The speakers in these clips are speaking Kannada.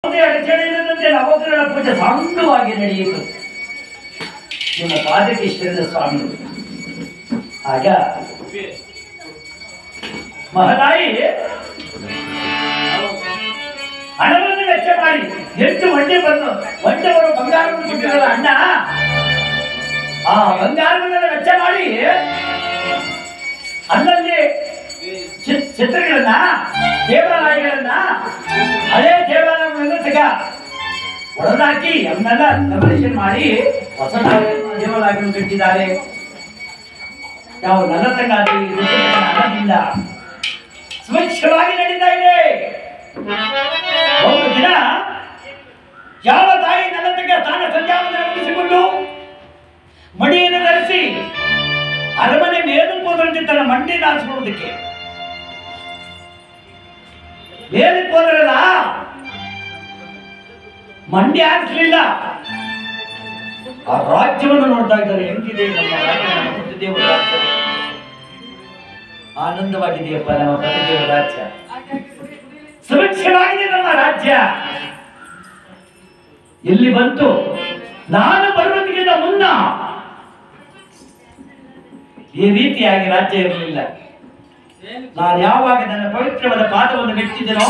ಅಡಚಣೆಯಿಲ್ಲದಂತೆ ನವಗ್ರಹಗಳ ಪೂಜೆ ಸಾಂಗವಾಗಿ ನಡೆಯಿತು. ನಿಮ್ಮ ಪಾದಕ್ಕೆ ಶ್ರೀಧ ಸ್ವಾಮಿ ಆಗ ಮಹದಾಯಿ ಹಣವನ್ನು ವೆಚ್ಚ ಮಾಡಿ 8 ಒಂಟೆವರು ಬಂಗಾರವನ್ನು ಕೊಟ್ಟಿರಲ್ಲ ಅಣ್ಣ, ಆ ಬಂಗಾರವನ್ನೆಲ್ಲ ವೆಚ್ಚ ಮಾಡಿ ಅಲ್ಲಲ್ಲಿ ಚಿತ್ರಗಳನ್ನ ದೇವಾಲಯಗಳನ್ನ ಹಳೆ ದೇವಾಲಯಗಳನ್ನ ಸಿಗ ಹೊಡೆದಾಕಿ ಅವನ್ನೆಲ್ಲ ರೆವಲ್ಯೂಷನ್ ಮಾಡಿ ಹೊಸ ದೇವಾಲಯಗಳನ್ನು ಕಟ್ಟಿದ್ದಾರೆ. ಯಾವ ನಲ್ಲತಂಗಾದಿಂದ ಸ್ವಚ್ಛವಾಗಿ ನಡೀತಾ ಇದೆ. ಒಂದು ದಿನ ಯಾವ ತಾಯಿ ನಲ್ಲತಂಗ ಸ್ಥಾನ ಸಂಧ್ಯಾವಂದನ ಮುಗಿಸಿಕೊಂಡು ಮಡಿಯನ್ನು ಧರಿಸಿ ಅರಮನೆ ಮೇಲು ಹೋದ್ರಂತೆ ತನ್ನ ಮಂಡಿ ನಾಚಿಕೊಳ್ಳೋದಕ್ಕೆ ಮೇಲಕ್ಕೆ ಹೋದ್ರಲ್ಲ, ಮಂಡಿ ಆರಿಸಲಿಲ್ಲ. ಆ ರಾಜ್ಯವನ್ನು ನೋಡ್ತಾ ಇದ್ದಾರೆ. ಹೆಂಗಿದೆ ನಮ್ಮ ಪತಿದೇವರ ರಾಜ್ಯ, ಆನಂದವಾಗಿದೆಯಪ್ಪ ನಮ್ಮ ಪತಿದೇವರ ರಾಜ್ಯ, ಸುರಕ್ಷವಾಗಿದೆ ನಮ್ಮ ರಾಜ್ಯ. ಎಲ್ಲಿ ಬಂತು? ನಾನು ಬರುವುದಕ್ಕಿಂತ ಮುನ್ನ ಈ ರೀತಿಯಾಗಿ ರಾಜ್ಯ ಇರಲಿಲ್ಲ. ನಾನು ಯಾವಾಗ ನನ್ನ ಪವಿತ್ರವಾದ ಪಾದವನ್ನು ಮೆಟ್ಟಿದೆನೋ,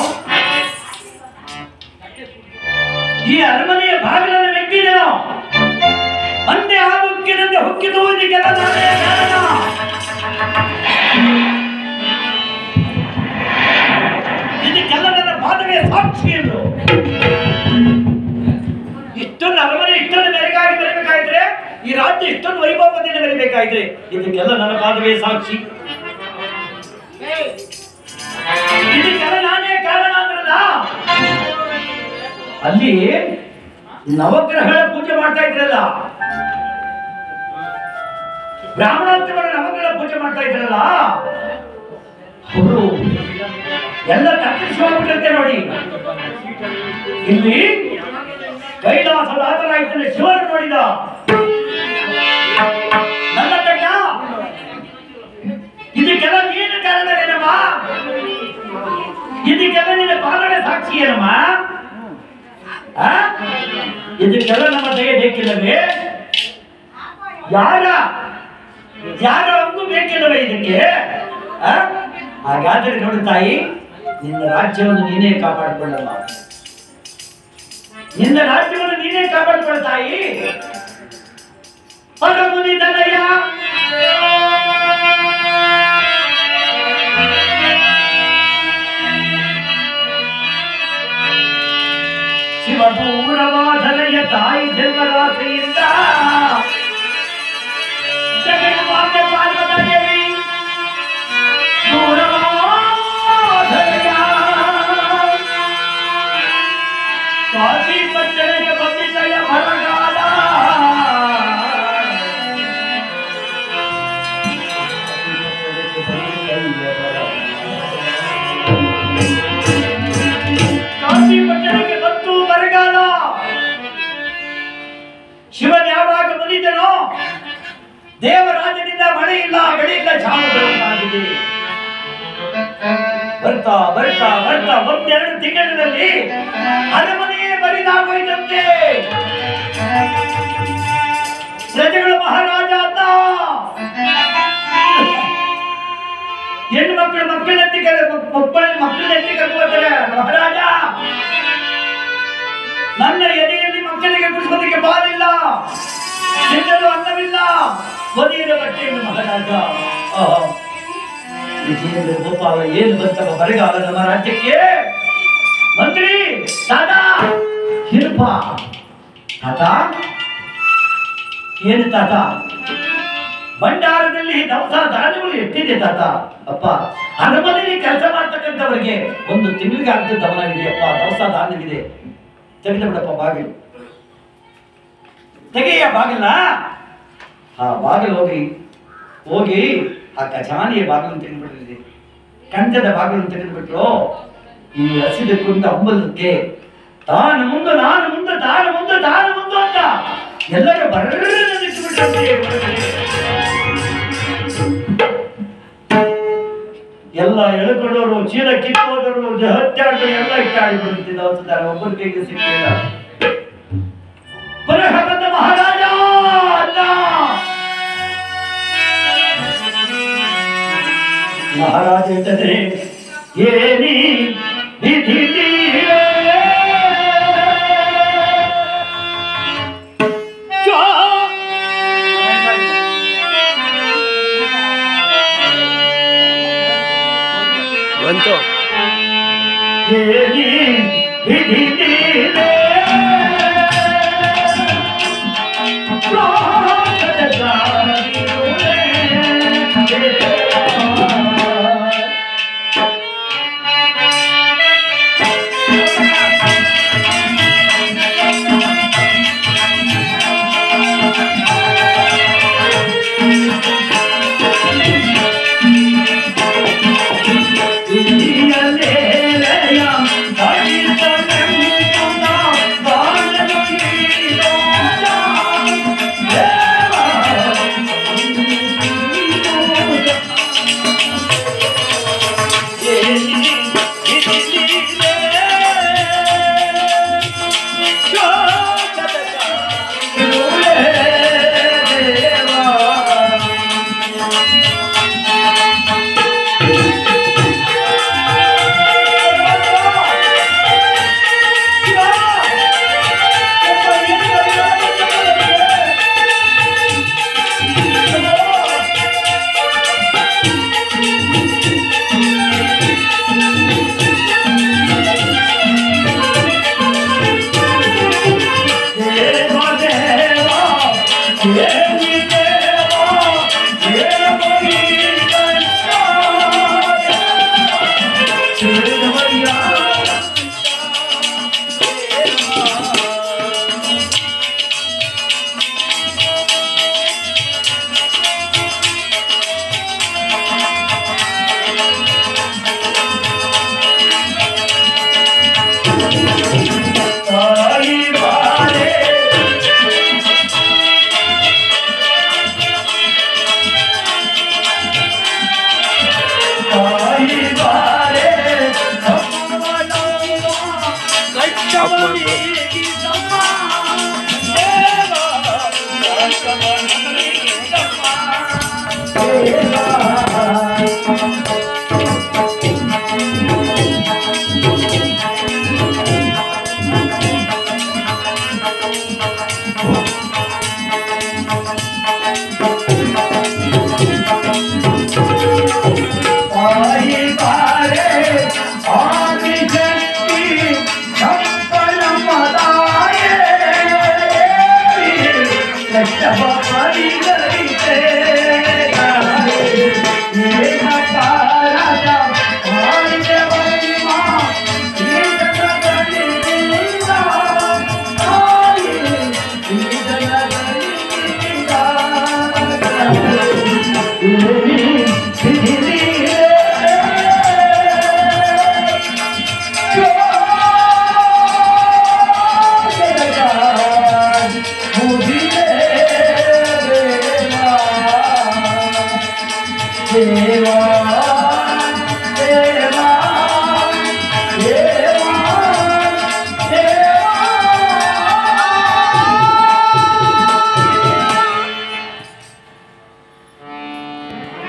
ಈ ಅರಮನೆಯ ಬಾಗಿಲನ್ನು ಮೆಟ್ಟಿದೆನೋ, ಅಂದೇ ಆ ಹುಕ್ಕಿನಂತೆ ಹುಕ್ಕಿದು ಇದಕ್ಕೆಲ್ಲ ನಾನೇ ಕಾರಣ. ಇದಕ್ಕೆಲ್ಲ ನನ್ನ ಪಾದವೇ ಸಾಕ್ಷಿ ಎಂದು. ಇಷ್ಟೊಂದು ಅರಮನೆ ಇಷ್ಟೊಂದು ಮೆರೆಗಾಗಿ ಬರಬೇಕಾದ್ರೆ, ಈ ರಾಜ್ಯ ಇಷ್ಟೊಂದು ವೈಭವದಿಂದ ಬರಬೇಕಾದ್ರೆ, ಇದಕ್ಕೆಲ್ಲ ನನ್ನ ಪಾದವೇ ಸಾಕ್ಷಿ. ಇದಕ್ಕೆಲ್ಲ ನಾನೇ ಕಾರಣ ಅಂದ್ರಲ್ಲ. ಅಲ್ಲಿ ನವಗ್ರಹಗಳ ಪೂಜೆ ಮಾಡ್ತಾ ಇದ್ರಲ್ಲ, ಬ್ರಾಹ್ಮಣೋತ್ತಮರ ನವಗ್ರಹ ಪೂಜೆ ಮಾಡ್ತಾ ಇದ್ರಲ್ಲ, ಅವರು ಎಲ್ಲ ತಪ್ಪಿಸುವಂತೆ ನೋಡಿ. ಇಲ್ಲಿ ಕೈಲಾಸದ ಆತರಾಗಿದ್ದರೆ ಶಿವನು ನೋಡಿದ. ನನ್ನ ತಂಡ ಇದಕ್ಕೆಲ್ಲ ನೀನು ಕಾರಣವೇನಮ್ಮ? ಇದಕ್ಕೆಲ್ಲ ನಿನ್ನ ಪಾಲನೆ ಸಾಕ್ಷಿ ಏನಮ್ಮ? ಇದಕ್ಕೆಲ್ಲ ನಮ್ಮ ದಯೆ ಬೇಕಿಲ್ಲವೇ? ಯಾರ ಅಂಗು ಬೇಕಿಲ್ಲವೇ ಇದಕ್ಕೆ? ಹಾಗಾದರೆ ನೋಡು ತಾಯಿ, ನಿನ್ನ ರಾಜ್ಯವನ್ನು ನೀನೇ ಕಾಪಾಡಿಕೊಳ್ಳಲ್ಲ. ನಿನ್ನ ರಾಜ್ಯವನ್ನು ನೀನೇ ಕಾಪಾಡಿಕೊಳ್ಳ ತಾಯಿ. ಪರಮುನಿ ತನಯ ಶಿವಪೂರವಾಧನೆಯ ತಾಯಿ ಜನ್ಮರಾಶಿಯಿಂದ ಜಗನ್ಮಾತೆ ಪಾರ್ವತೀದೇವಿ ಪೂರವಾಧನೆಯ ಕಾಶಿ ಪಟ್ಟಣಕ್ಕೆ ಬಂದಿದ್ದಯ ಬರಗಾಲ. ಕಾಶಿ ಪಟ್ಟಣಕ್ಕೆ ಬಂತು ಬರಗಾಲ. ಶಿವನ್ ಯಾವಾಗ ಬಂದಿದ್ದನೋ, ದೇವರಾಜನಿಂದ ಮಳೆ ಇಲ್ಲ, ಬೆಳೆ ಇಲ್ಲ, ಛಾಮುಂಡಾಗಿದೆ. ಬರ್ತಾ ಬರ್ತಾ ಬರ್ತಾ 1-2 ತಿಂಗಳಲ್ಲಿ ಅರಮನೆಯೇ ಬರಿದಾಗೋಯ್ತಂತೆ. ಪ್ರಜೆಗಳು ಮಹಾರಾಜ ಅಂತ ಹೆಣ್ಣು ಮಕ್ಕಳನ್ನೆತ್ತಿ ಕರ್ಕೊಳ್ತಾರೆ. ಮಹಾರಾಜ, ನನ್ನ ಎದೆಯಲ್ಲಿ ಮಕ್ಕಳಿಗೆ ಕುಡಿಸೋದಕ್ಕೆ ಬಾಲಿಲ್ಲ, ತಿನ್ನಲು ಅನ್ನವಿಲ್ಲ, ಬದಿಯದ ಬಟ್ಟೆಯನ್ನು ಮಹಾರಾಜ. ಗೋಪಾಲ ಏನು ಬಂತವ ಬರಗಾಲ ನಮ್ಮ ರಾಜ್ಯಕ್ಕೆ? ಮಂತ್ರಿ ತಾತ, ಏನಪ್ಪ ತಾತ? ಏನು ತಾತ? ಭಂಡಾರದಲ್ಲಿ ದವಸ ಧಾನ್ಯಗಳು ಎಷ್ಟಿದೆ ತಾತ? ಅಪ್ಪ, ಅರಮನೆಯಲ್ಲಿ ಕೆಲಸ ಮಾಡ್ತಕ್ಕಂಥವರಿಗೆ 1 ತಿಂಗಳಿಗೆ ಆಗ್ತದೆ ದವನಾಗಿದೆಯಪ್ಪ, ದವಸ ಧಾನ್ಯವಿದೆ. ತೆಗೆದು ಬಿಡಪ್ಪ ಬಾಗಿಲು, ತೆಗೆಯ ಬಾಗಿಲ. ಆ ಬಾಗಿಲು ಹೋಗಿ ಆ ಖಜಾನೆಯ ಬಾಗಿಲನ್ನು ತೆಗೆದುಬಿಟ್ಟಿದೆ. ಕಂಚದ ಬಾಗಿಲನ್ನು ತೆಗೆದುಬಿಟ್ರು. ಈ ಹಸಿದ ಕುಂದ ಅಂಬಲಕ್ಕೆ ತಾನು ಮುಂದೆ, ನಾನು ಮುಂದೆ, ತಾನು ಮುಂದೆ, ತಾನು ಮುಂದೆ ಅಂತ ಎಲ್ಲರೂ ಎಲ್ಲ ಎಳ್ಕೊಂಡವರು ಚೀಲ ಕಿತ್ತೋದರು ಹತ್ಯಾಡರು ಎಲ್ಲ ಇಟ್ಟಾಡಿ ಬಿಡುತ್ತಿದ್ದ ಅವತಾರ ಒಬ್ಬರ ಕೈಗೆ ಸಿಕ್ಕಿಲ್ಲ. ಬರಹಬಂದ ಮಹಾರಾಜ ಮಹಾರಾಜ ಇದ್ದರೆ ಏನಿ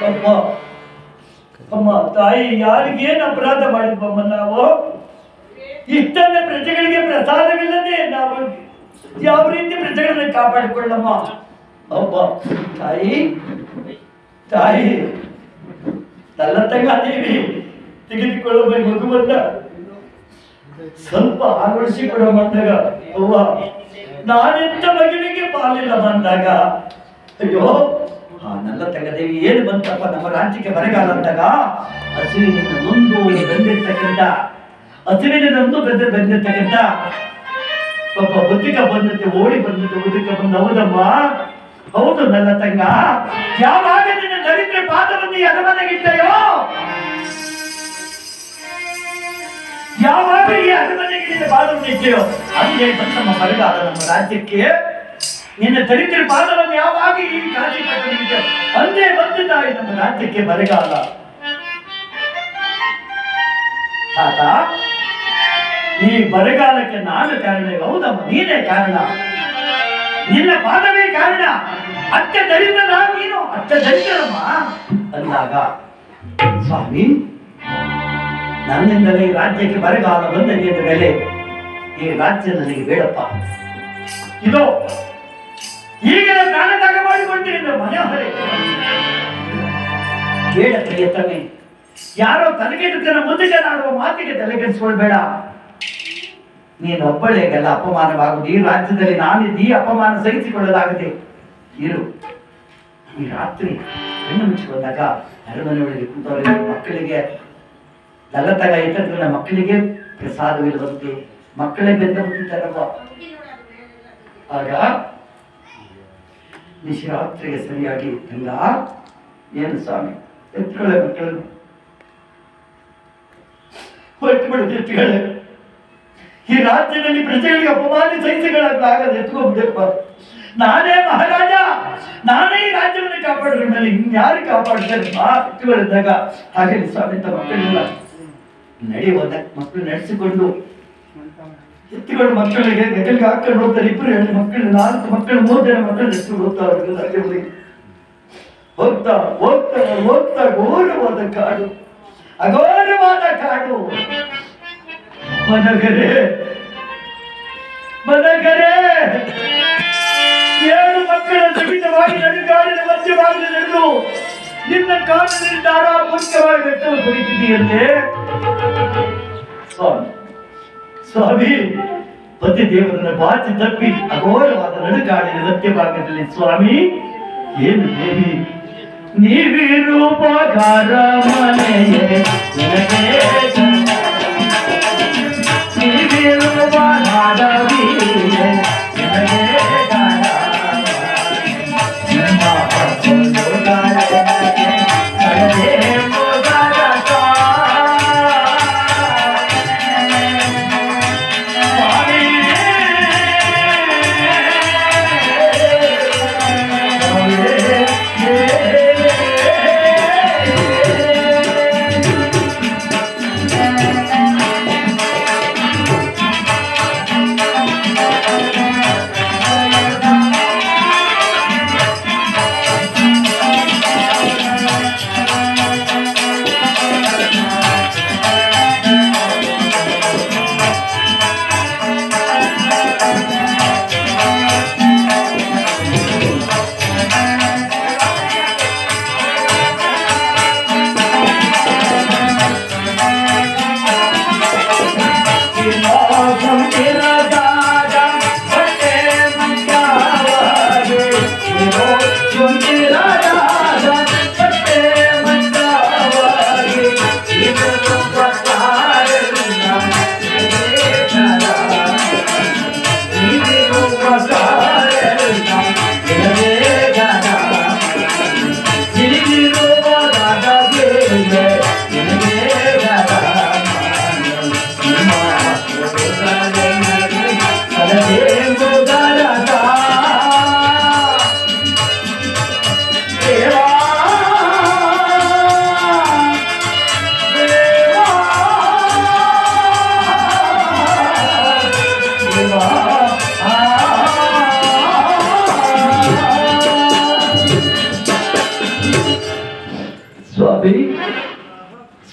ಬಂತು ಅಮ್ಮ ತಾಯಿ ಯಾರಿಗೇನು ಅಪರಾಧ ಮಾಡಿದ್ವಮ್ಮ ನಾವು? ಇಷ್ಟನ್ನ ಪ್ರಜೆಗಳಿಗೆ ಪ್ರಸಾದವಿಲ್ಲದೆ ನಾವು ಯಾವ ರೀತಿ ಪ್ರಜೆಗಳನ್ನ ಕಾಪಾಡಿಕೊಳ್ಳಮ್ಮ? ಅಮ್ಮ ತಾಯಿ ತಾಯಿ ತಲ್ಲತ್ತಗಾದೇವಿ ತೆಗೆದುಕೊಳ್ಳುವ ಮಗುವನ್ನ ಸ್ವಲ್ಪ ಆಗೊಳಿಸಿಕೊಡ ಬಂದಾಗ ಅವ್ವ ನಾನೆಂತ ಮಗುವಿಗೆ ಪಾಲಿಲ್ಲ ಬಂದಾಗ ಅಯ್ಯೋ ನಲ್ಲ ತಂಗದೇವಿ ಏನು ಬಂತಪ್ಪ ನಮ್ಮ ರಾಜ್ಯಕ್ಕೆ ಬರಗಾಲ ಅಂದಾಗ ಹಸುವಿನಿಂದ ನೊಂದು ಬಂದಿರ್ತಕ್ಕಂಥ ಬಂದಿರ್ತಕ್ಕಂಥ ಪಾಪ ಬುದ್ಧಿಕ ಬಂದತ್ತೆ ಓಡಿ ಬಂದತ್ತೆ ಬುದ್ಧಿಕ ಬಂದ ಹೌದಮ್ಮ ಹೌದು ನನ್ನ ತಂಗ ಯಾವಾಗ ನಿನ್ನ ದರಿದ್ರ ಪಾದವನ್ನು ಅರಮನೆಗಿಟ್ಟೆಯೋ ಯಾವಾಗ ಈ ಅರಮನೆಗೆ ನಿನ್ನ ಪಾದವನ್ನು ಇಟ್ಟೆಯೋ ಅಲ್ಲೇ ಬಂತಮ್ಮ ಬರಗಾಲ ನಮ್ಮ ರಾಜ್ಯಕ್ಕೆ ನಿನ್ನ ದರಿದ್ರ ಪಾದವನ್ನು ಯಾವಾಗ ಈ ಕಾಶಿ ಪಟ್ಟಣಕ್ಕೆ ಅಂದೇ ಬಂದಿದ್ದಾಯಿ ನಮ್ಮ ರಾಜ್ಯಕ್ಕೆ ಬರಗಾಲ ತಾತ, ಈ ಬರಗಾಲಕ್ಕೆ ನಾನು ಕಾರಣ? ಹೌದಮ್ಮ, ನೀನೇ ಕಾರಣ. ನಿನ್ನ ಪಾದವೇ ಕಾರಣ. ಅತ್ತ ದರಿದ್ರ ನೀನು, ಅತ್ತ ದರಿದ್ರಮ್ಮ ಅಂದಾಗ, ಸ್ವಾಮಿ, ನನ್ನಿಂದಲೇ ಈ ರಾಜ್ಯಕ್ಕೆ ಬರಗಾಲ ಬಂದನೆ ಎಂದ ಮೇಲೆ ಈ ರಾಜ್ಯ ನನಗೆ ಬೇಡಪ್ಪ. ಇದು ಈಗಿನ ಪ್ರಾಣದಾಗ ಮಾಡಿಕೊಳ್ತೀನಿ ಮನೆ ಹೊರೆ ಬೇಡ. ಪ್ರಿಯತಮೆ, ಯಾರೋ ತಲೆಗೆಡುತ್ತನ ಮುಂದೆ ನಾಡುವ ಮಾತಿಗೆ ತಲೆಗೆಡಿಸ್ಕೊಳ್ಬೇಡ. ನೀನು ಒಬ್ಬಳೆಗೆಲ್ಲ ಅಪಮಾನವಾಗುವುದು. ಈ ರಾಜ್ಯದಲ್ಲಿ ನಾನಿದ್ದು ಈ ಅಪಮಾನ ಸಹಿಸಿಕೊಳ್ಳಲಾಗದೆ ಇರು. ಈ ರಾತ್ರಿ ಕಣ್ಣು ಮುಚ್ಚಿಕೊಂಡಾಗ ಅರಮನೆ ಒಳಗೆ ಕೂತವರಿಗೆ ಮಕ್ಕಳಿಗೆ ಲಲತಗ ಇಟ್ಟಂದ್ರೆ ಮಕ್ಕಳಿಗೆ ಪ್ರಸಾದವಿರುವಂತೆ ಮಕ್ಕಳೇ ಬೆಂದ ಮುಟ್ಟಿದ್ದಾರಲ್ವ. ಆಗ ನಿಶರಾತ್ರಿಗೆ ಸರಿಯಾಗಿ ತಂಗ, ಏನು ಸ್ವಾಮಿ, ಎತ್ತುಗಳೇ ಮಕ್ಕಳನ್ನು ಹೊರಟು ಬಿಡುತ್ತೆ. ಎತ್ತುಗಳೇ, ಈ ರಾಜ್ಯದಲ್ಲಿ ಪ್ರಜೆಗಳಿಗೆ ಅಪಮಾನ ಸಹಿಸಿಗಳಾಗದೆ ಎತ್ಕೊಂಡ್ಬಿಡಪ್ಪ. ನಾನೇ ಮಹಾರಾಜ, ನಾನೇ ಈ ರಾಜ್ಯವನ್ನು ಕಾಪಾಡಿದ ಮೇಲೆ ಇನ್ಯಾರು ಕಾಪಾಡ್ತಾರಪ್ಪ ಎತ್ತುಗಳಿದ್ದಾಗ. ಹಾಗೆ ಸ್ವಾಮಿ ಅಂತ ಮಕ್ಕಳೆಲ್ಲ ನಡೆಯುವಾಗ ಮಕ್ಕಳು ನಡೆಸಿಕೊಂಡು ಎತ್ತುಗಳು ಮಕ್ಕಳಿಗೆ ಗಗಲಿಗೆ ಹಾಕೊಂಡು ಹೋಗ್ತಾರೆ. ಇಬ್ಬರು ಹೆಣ್ಣು ಮಕ್ಕಳು, 4 ಮಕ್ಕಳು, 3 ಜನ ಮಕ್ಕಳು ನಡೆಸಿಕೊಂಡು ಹೋಗ್ತಾರೆ. ಹೋಗ್ತಾ ಹೋಗ್ತಾ ಹೋಗ್ತಾ ಘೋರವಾದ ಕಾಡು, ಅಘೋರವಾದ ಕಾಡು. ಮನಗರೆ ಮನಗರೆ 7 ಮಕ್ಕಳ ಸಹಿತವಾಗಿ ನಡುಗಾಡಿನ ಮಧ್ಯವಾಗಿ ನಡೆದು ನಿನ್ನ ಕಾಡಿನಿಂದ ಧಾರಾಪೂರ್ವಕವಾಗಿ ಬೆಟ್ಟವು ಕುರಿತಿದೆಯಂತೆ. ಸ್ವಾಮಿ, ಸ್ವಾಮಿ, ಪತಿ ದೇವರನ್ನ ಬಾಚಿ ತಪ್ಪಿ ಅಘೋರವಾದ ನಡುಗಾಡಿನ ಮಧ್ಯಭಾಗದಲ್ಲಿ ಸ್ವಾಮಿ, ಏನು ದೇವಿ ನೀವಿರುಪಗಾರ ಮನೆಯೇ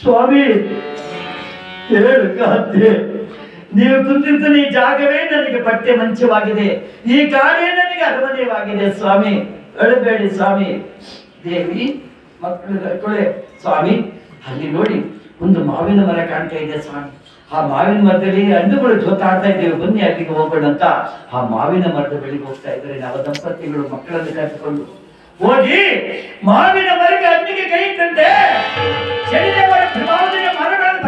ಸ್ವಾಮಿ, ಹೇಳು ಕಾಂತೆ, ನೀವು ಕುಂತಿರ್ತಾನೆ ಈ ಜಾಗವೇ ನನಗೆ ಪಟ್ಟೆ ಮಂಚವಾಗಿದೆ, ಈ ಕಾಡೇ ನನಗೆ ಅರಮನೆಯವಾಗಿದೆ. ಸ್ವಾಮಿ, ಅಳಬೇಡಿ ಸ್ವಾಮಿ. ದೇವಿ, ಮಕ್ಕಳು ಕರ್ಕೊಳ್ಳೆ. ಸ್ವಾಮಿ, ಅಲ್ಲಿ ನೋಡಿ ಒಂದು ಮಾವಿನ ಮರ ಕಾಣ್ತಾ ಇದೆ ಸ್ವಾಮಿ. ಆ ಮಾವಿನ ಮರದಲ್ಲಿ ಹಣ್ಣುಗಳು ಜೋತಾಡ್ತಾ ಇದ್ದೇವೆ, ಬನ್ನಿ ಅಲ್ಲಿಗೆ ಹೋಗೋಣ ಅಂತ ಆ ಮಾವಿನ ಮರದ ಬಳಿಗೆ ಹೋಗ್ತಾ ಇದ್ದಾರೆ ನಾವು ದಂಪತಿಗಳು ಮಕ್ಕಳನ್ನು ಕರೆದುಕೊಂಡು. ಹೋಗಿ ಮಾವಿನ ಮರಕ್ಕೆ ಹಣ್ಣಿಗೆ ಕೈ ಇಟ್ಟಂತೆ ಮರಗಳನ್ನು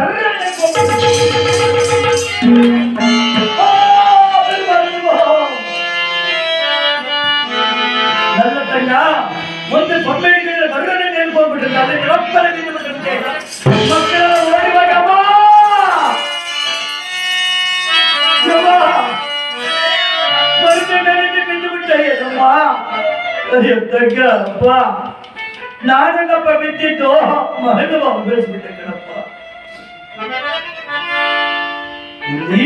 ನನ್ನ ತಂಡ ಒಂದು ಸೊಮ್ಮೆಡಿಗಳ ಬರಗನೆ ನೇರ್ಕೊಂಡ್ಬಿಟ್ಟಿರ್ತಾರೆ. ಅದಕ್ಕೆ ರೊಪ್ಪನ ಬಿದ್ದುಬಿಟ್ಟಿರುತ್ತೆ. ಮಕ್ಕಳ ಓಡಿವಾಗಮ್ಮ ಮರದ ಮೇಲೆ ಬಿದ್ದುಬಿಟ್ಟಮ್ಮ. ತಗ್ಗ ಅಪ್ಪ, ನಾನಪ್ಪ ಬಿದ್ದಿದ್ದು ಮಹನವ ಬೆಳೆಸ್ಬಿಟ್ಟೆ ಕಣಪ್ಪ. ಇಲ್ಲಿ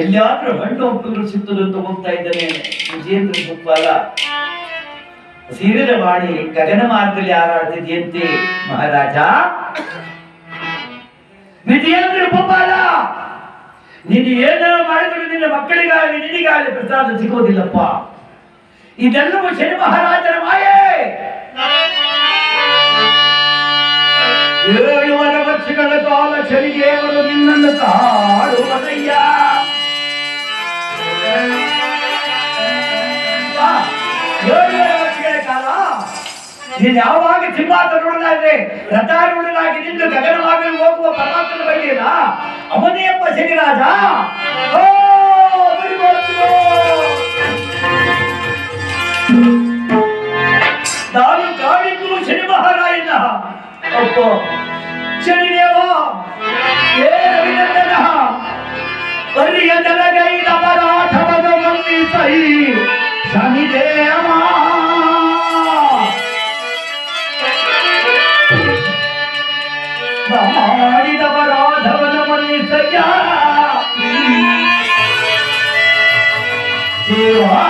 ಎಲ್ಲಾದ್ರೂ ಹಣ್ಣು ಹಂಪಲು ಸಿಗ್ತದಂತ ಹೋಗ್ತಾ ಇದ್ದಾನೆ ವಿಜೇಂದ್ರ ಗೋಪಾಲ. ಸೀರಿನ ಮಾಡಿ ಗಗನ ಮಾರ್ಗದಲ್ಲಿ ಹಾರಾಡ್ತಿದ್ಯಂತೆ ಮಹಾರಾಜ. ವಿಜೇಂದ್ರ ಗೋಪಾಲ, ನೀನು ಏನೋ ಮಾಡಿದ್ರು ನಿನ್ನ ಮಕ್ಕಳಿಗಾಗಲಿ ನಿನಗಾಗಲಿ ಪ್ರಸಾದ ಸಿಗೋದಿಲ್ಲಪ್ಪ. ಇದೆಲ್ಲವೂ ಶನಿ ಮಹಾರಾಜರ ಮಾಯೆ. 7 ವರ್ಷಗಳ ಕಾಲ ಶನಿದೇವರು ನಿನ್ನನ್ನು ಕಾಡುವುದಯ್ಯ. 7 ವರ್ಷಗಳ ಕಾಲ ನೀನು ಯಾವಾಗ ಸಿಂಹಾಸನೊಳಗಾದ್ರೆ ರಥಾರೂಢನಾಗಿ ನಿಂತು ಗಗನವಾಗಲು ಹೋಗುವ ಪರಮಾತ್ಮನ ಬಗೆಯಲ್ಲ ಅವನೇ ಎಂಬ ಶನಿರಾಜ. ನಾನು ಕಾಡಿದ್ದು ಶನಿ ಮಹಾರಾಯನ. ಅಪ್ಪ ಶನಿದೇವ, ಏ ರವಿನಂದನ, ಪರಿಯ ಜನಗೈದ ಪರಾಠವದ ಮನ್ನಿಸೈ ಶನಿದೇವ. ಮಾಡಿದ ಪರಾಧವನ ಮನ್ನಿಸಯ್ಯ ದೇವಾ.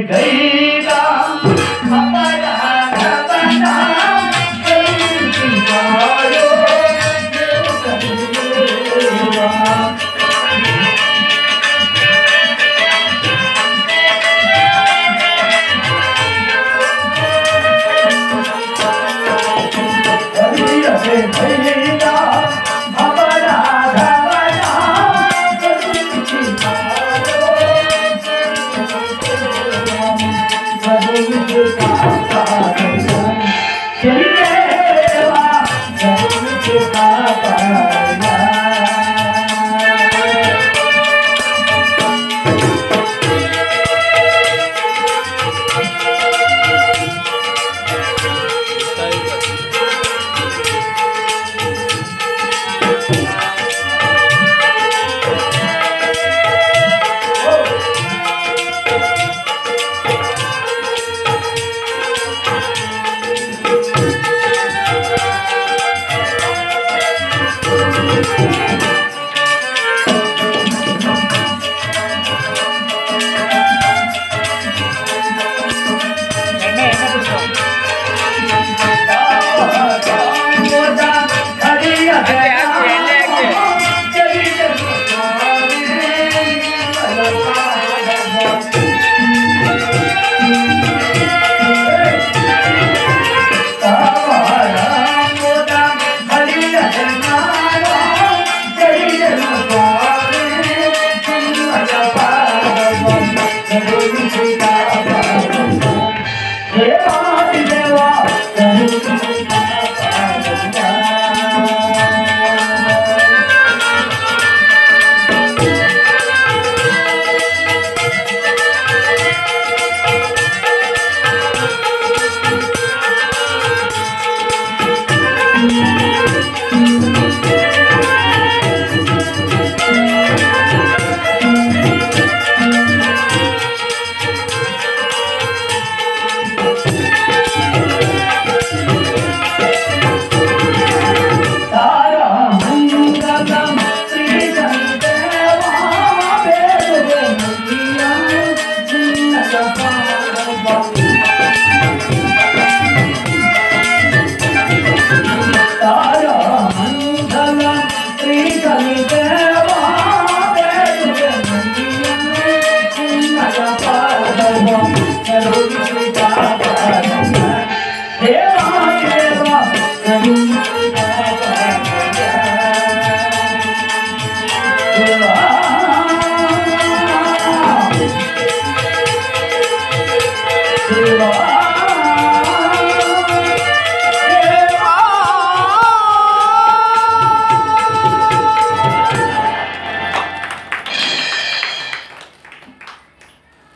गईगा अपना अपना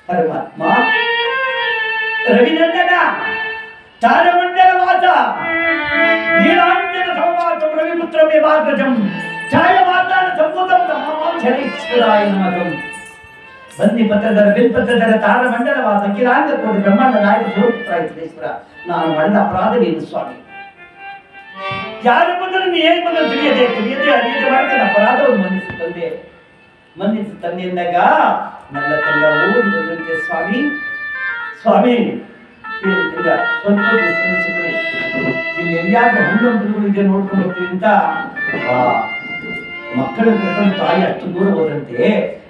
Para ರವಿನಂದನ ತಾರಮಂಡಲ ವಾಸ ನೀಲಾಂಜನ ಸಮಪಾತಂ ರವಿಪುತ್ರಂ ವಿಭಾಗ್ರಜಂ ಛಾಯಮಾತಾನ ಸಂಭೂತಂ ತಮಾಂ ಶರೀಶ್ವರಾಯ ನಮಃ. ಬಂದಿ ಪತ್ರಧರ ಬಿಲ್ಪತ್ರಧರ ತಾರಮಂಡಲ ವಾಸ ಅಖಿಲಾಂಗ ಕೋಟಿ ಬ್ರಹ್ಮಾಂಡ ನಾಯಕ ಸ್ವರೂಪೇಶ್ವರ, ನಾನು ಮಾಡಿದ ಅಪರಾಧ ನೀನು ಸ್ವಾಮಿ. ಯಾರ ಬಂದರೂ ಏನು ಬಂದರೂ ತಿಳಿಯದೆ ಅರಿಯದೆ ಮಾಡಿದ ಅಪರಾಧವನ್ನು ಮನ್ನಿಸು ತಂದೆ ಎಂದಾಗ ನನ್ನ ತಂಗ ಓಡಿ ಬಂದಂತೆ ಸ್ವಾಮಿ ಸ್ವಾಮಿ ಸ್ವಲ್ಪ ಇಲ್ಲಿ ಎಲ್ಲಿಯಾದ್ರೂ ಹಣ್ಣು ಹಂಪಲುಗಳು ಇದೆ ನೋಡ್ಕೊಂಡು ಬರ್ತೀವಿ ಅಂತ ಮಕ್ಕಳ ಕರ್ಕೊಂಡು ತಾಯಿ ಅಷ್ಟು ದೂರ ಹೋದಂತೆ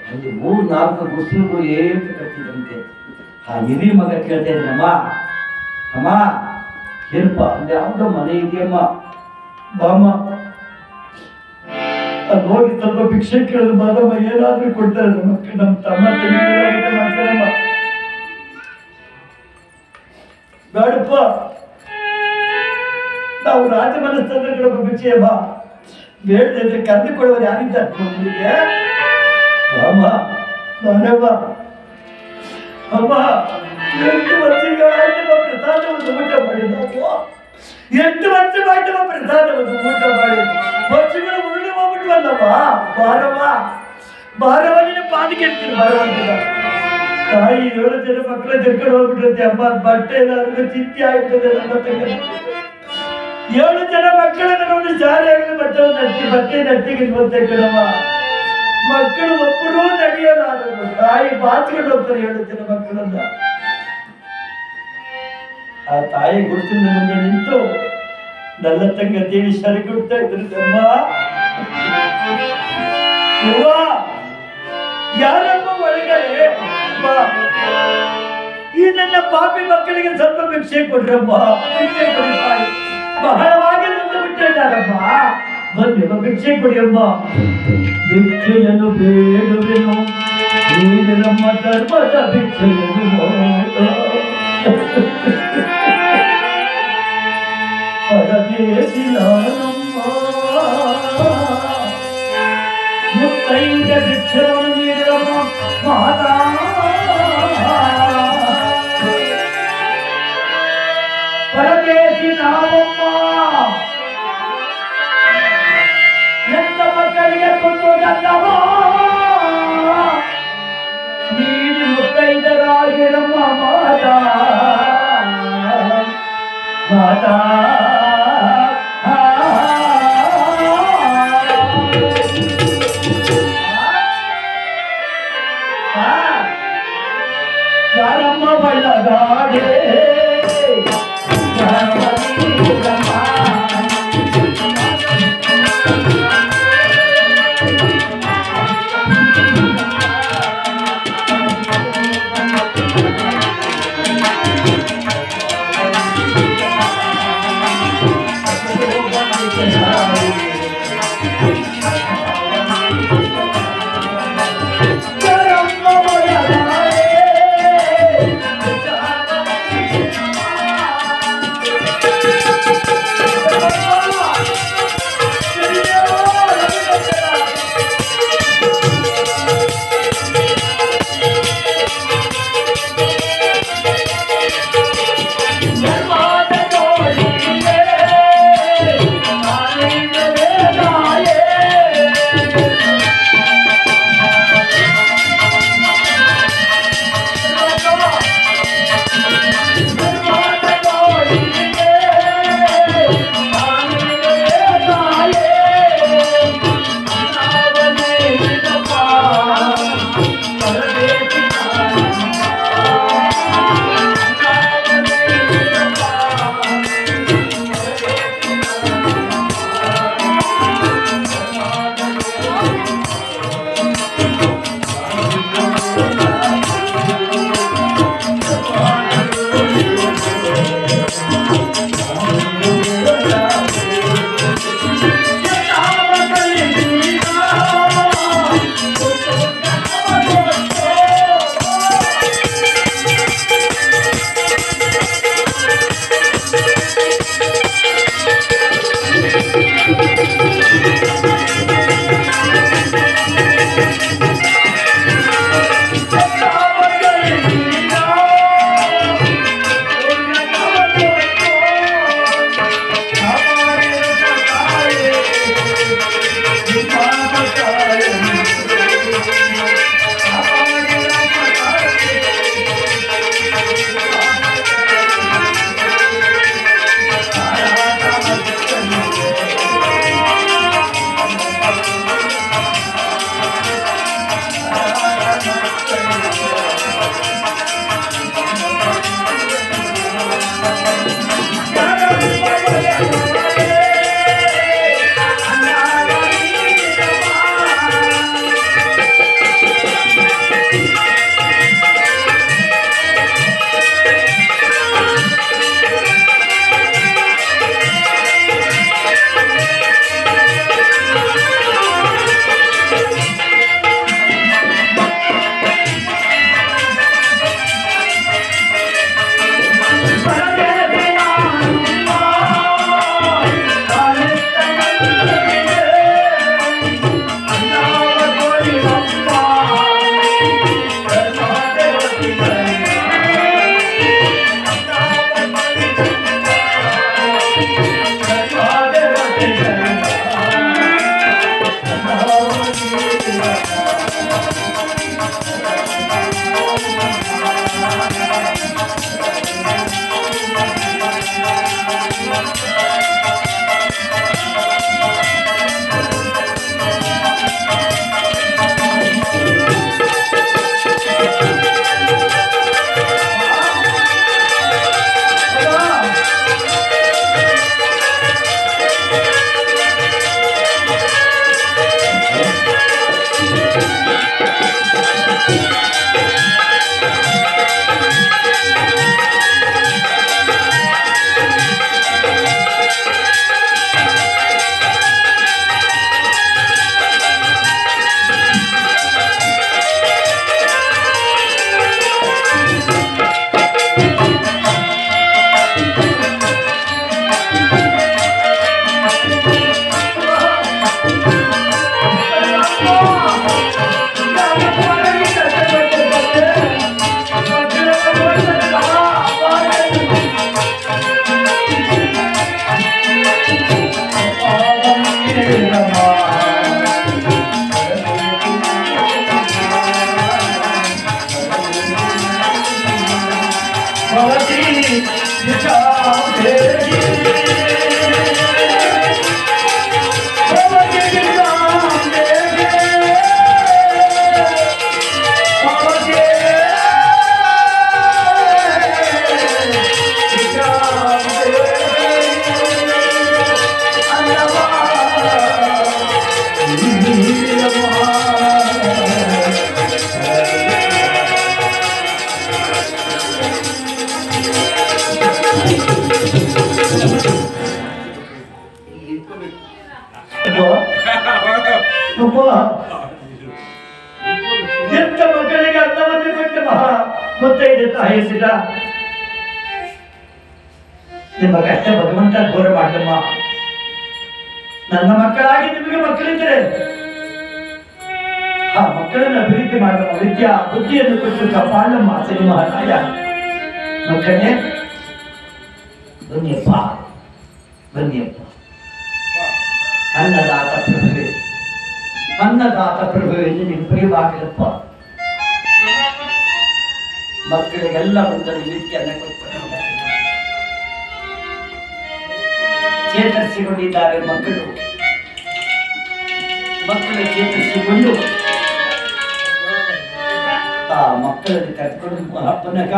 ಅಲ್ಲಿ 3-4 ಗುಡಿಸಲುಗಳು ಏನು ಕಟ್ಟಿದಂತೆ. ಆ ಹಿರಿಯ ಮಗ ಕೇಳ್ತಾ ಇದ್ದನಮ್ಮ, ಅಮ್ಮ ಏನಪ್ಪ ಅಲ್ಲಿ ಯಾವುದೋ ಮನೆ ಇದೆಯಮ್ಮ, ಬಾಮ್ಮ ಅಲ್ಲಿ ಹೋಗಿ ಸ್ವಲ್ಪ ಭಿಕ್ಷೆ ಕೇಳಿದ್ರು ಬಾರಮ್ಮ, ಏನಾದ್ರೂ ಕೊಡ್ತಾರೆ ನಮ್ಮ ತಮ್ಮ ಮಾಡ್ತಾರಮ್ಮ. ಬೇಡಪ್ಪ, ನಾವು ರಾಜ ಮನಸ್ಸಂದ್ರೆ ಭಿಕ್ಷೆ ಅಮ್ಮ, ಬೇಡದಿದ್ರೆ ಕರೆದು ಕೊಡುವರು ಯಾರಿದ್ದಾರೆ ಅಮ್ಮ. ಬಾರಮ್ಮ ಅಮ್ಮ, 8 ವರ್ಷಗಳಾಯ್ತು ಪ್ರಸಾದವನ್ನು ಊಟ ಮಾಡಿ, 8 ವರ್ಷವಾಯ್ತು ಪ್ರಸಾದವನ್ನು ಊಟ ಮಾಡಿ, ವರ್ಷಗಳು ಉರುಳಿ ಹೋಗ್ಬಿಟ್ವಲ್ಲಮ್ಮ. ಬಾರವ್ವ ಬಾರವ್ವ, ನಿನ್ನ ಪಾದಿಗೆ ಇರ್ತೀನಿ ಬರವಂತಿಲ್ಲ. ತಾಯಿ 7 ಜನ ಮಕ್ಕಳ ಕರ್ಕೊಂಡು ಹೋಗ್ಬಿಟ್ಟಿರುತ್ತೆ ಅಮ್ಮ. ಬಟ್ಟೆ ಏನಾದ್ರು ಚಿಂತೆ ಆಗ್ತದೆ ನನ್ನ ತಂಗ. 7 ಜನ ಮಕ್ಕಳನ್ನ ನೋಡಿ ಸಾರಿ ಆಗಲಿ ಬಟ್ಟೆ ನಟ್ಟಿಗೆ ಬಂತೆ ಕಣಮ್ಮ. ಮಕ್ಕಳು ಒಬ್ಬರೂ ನಡೆಯಲಾರರು, ತಾಯಿ ಬಾಚ್ಕೊಂಡು ಹೋಗ್ತಾರೆ 7 ಜನ ಮಕ್ಕಳನ್ನ. ಆ ತಾಯಿ ಗುರುತಿನ ಮುಂದೆ ನಿಂತು ನನ್ನ ತಂಗ ದೇವಿ ಸರಿ ಕೊಡ್ತಾ ಇದ್ರಮ್ಮ. ಯಾರಮ್ಮ ಒಳಗಡೆ ಈ ನನ್ನ ಪಾಪಿ ಮಕ್ಕಳಿಗೆ ಸ್ವಲ್ಪ ಭಿಕ್ಷೆ ಕೊಡ್ರಮ್ಮ, ಭಿಕ್ಷೆ ಕೊಡಿ ತಾಯಿ, ಬಹಳವಾಗಿ ನಂದು ಬಿಟ್ಟಿದ್ದಾರಮ್ಮ. ಬನ್ನಿ ಭಿಕ್ಷೆ ಕೊಡಿಯಮ್ಮ. ಭಿಕ್ಷೆಯನ್ನು ಬೇಡುವೆನು ನಮ್ಮ ಧರ್ಮದ ಭಿಕ್ಷೆಯನ್ನು ಪರದೇಶಿಲಾನಮ್ಮ. ಮುತ್ತೈದ ಭಿಕ್ಷೆಯನ್ನು ನೀಡಿರಮ್ಮ ಮಾತಾ. ಪರದೇಶಿ ನಾವಮ್ಮ, ಎಂತ ಮಕ್ಕಳಿಗೆ ಕೊಟ್ಟೋದಲ್ಲವ ನೀನು ಮುತ್ತೈದರಾಗಿರಮ್ಮ ಮಾತಾ ಮಾತಾ. ಎಂತ ಮಕ್ಕಳಿಗೆ ಅನ್ನವನ್ನು ಕೊಟ್ಟು ಮುತ್ತೈದೆ ತಾಯಿಸಿದ ನಿಮ್ಮ ಕಷ್ಟ ಭಗವಂತ ಘೋರ ಮಾಡಮ್ಮ. ನನ್ನ ಮಕ್ಕಳಾಗಿ ನಿಮಗೆ ಮಕ್ಕಳಿದ್ದರೆ ಆ ಮಕ್ಕಳನ್ನು ಅಭಿವೃದ್ಧಿ ಮಾಡಮ್ಮ. ವಿದ್ಯಾ ಬುದ್ಧಿಯನ್ನು ಕೊಟ್ಟು ಕಾಪಾಡಮ್ಮ. ಸರಿ ಮಹಾರಾಯ. ಮಕ್ಕಳೇ ಬನ್ನಿಯಪ್ಪ, ಬನ್ನಿಯಪ್ಪ. ಅನ್ನದಾತ ಪ್ರಭುವೆ, ಅನ್ನದಾತ ಪ್ರಭುವೆ ನಿನಗೆ ಪ್ರಿಯವಾಗಿರಪ್ಪ. ಮಕ್ಕಳಿಗೆಲ್ಲ ಮುಂದೆ ನಿತ್ಯ ಅನ್ನ ಕೊಟ್ಬಿಟ್ಟು ಚೇತರಿಸಿಕೊಂಡಿದ್ದಾರೆ ಮಕ್ಕಳು. ಮಕ್ಕಳು ಚೇತರಿಸಿಕೊಂಡು ಆ ಮಕ್ಕಳನ್ನು ಕರ್ಕೊಂಡು ಅಪ್ಪನಗ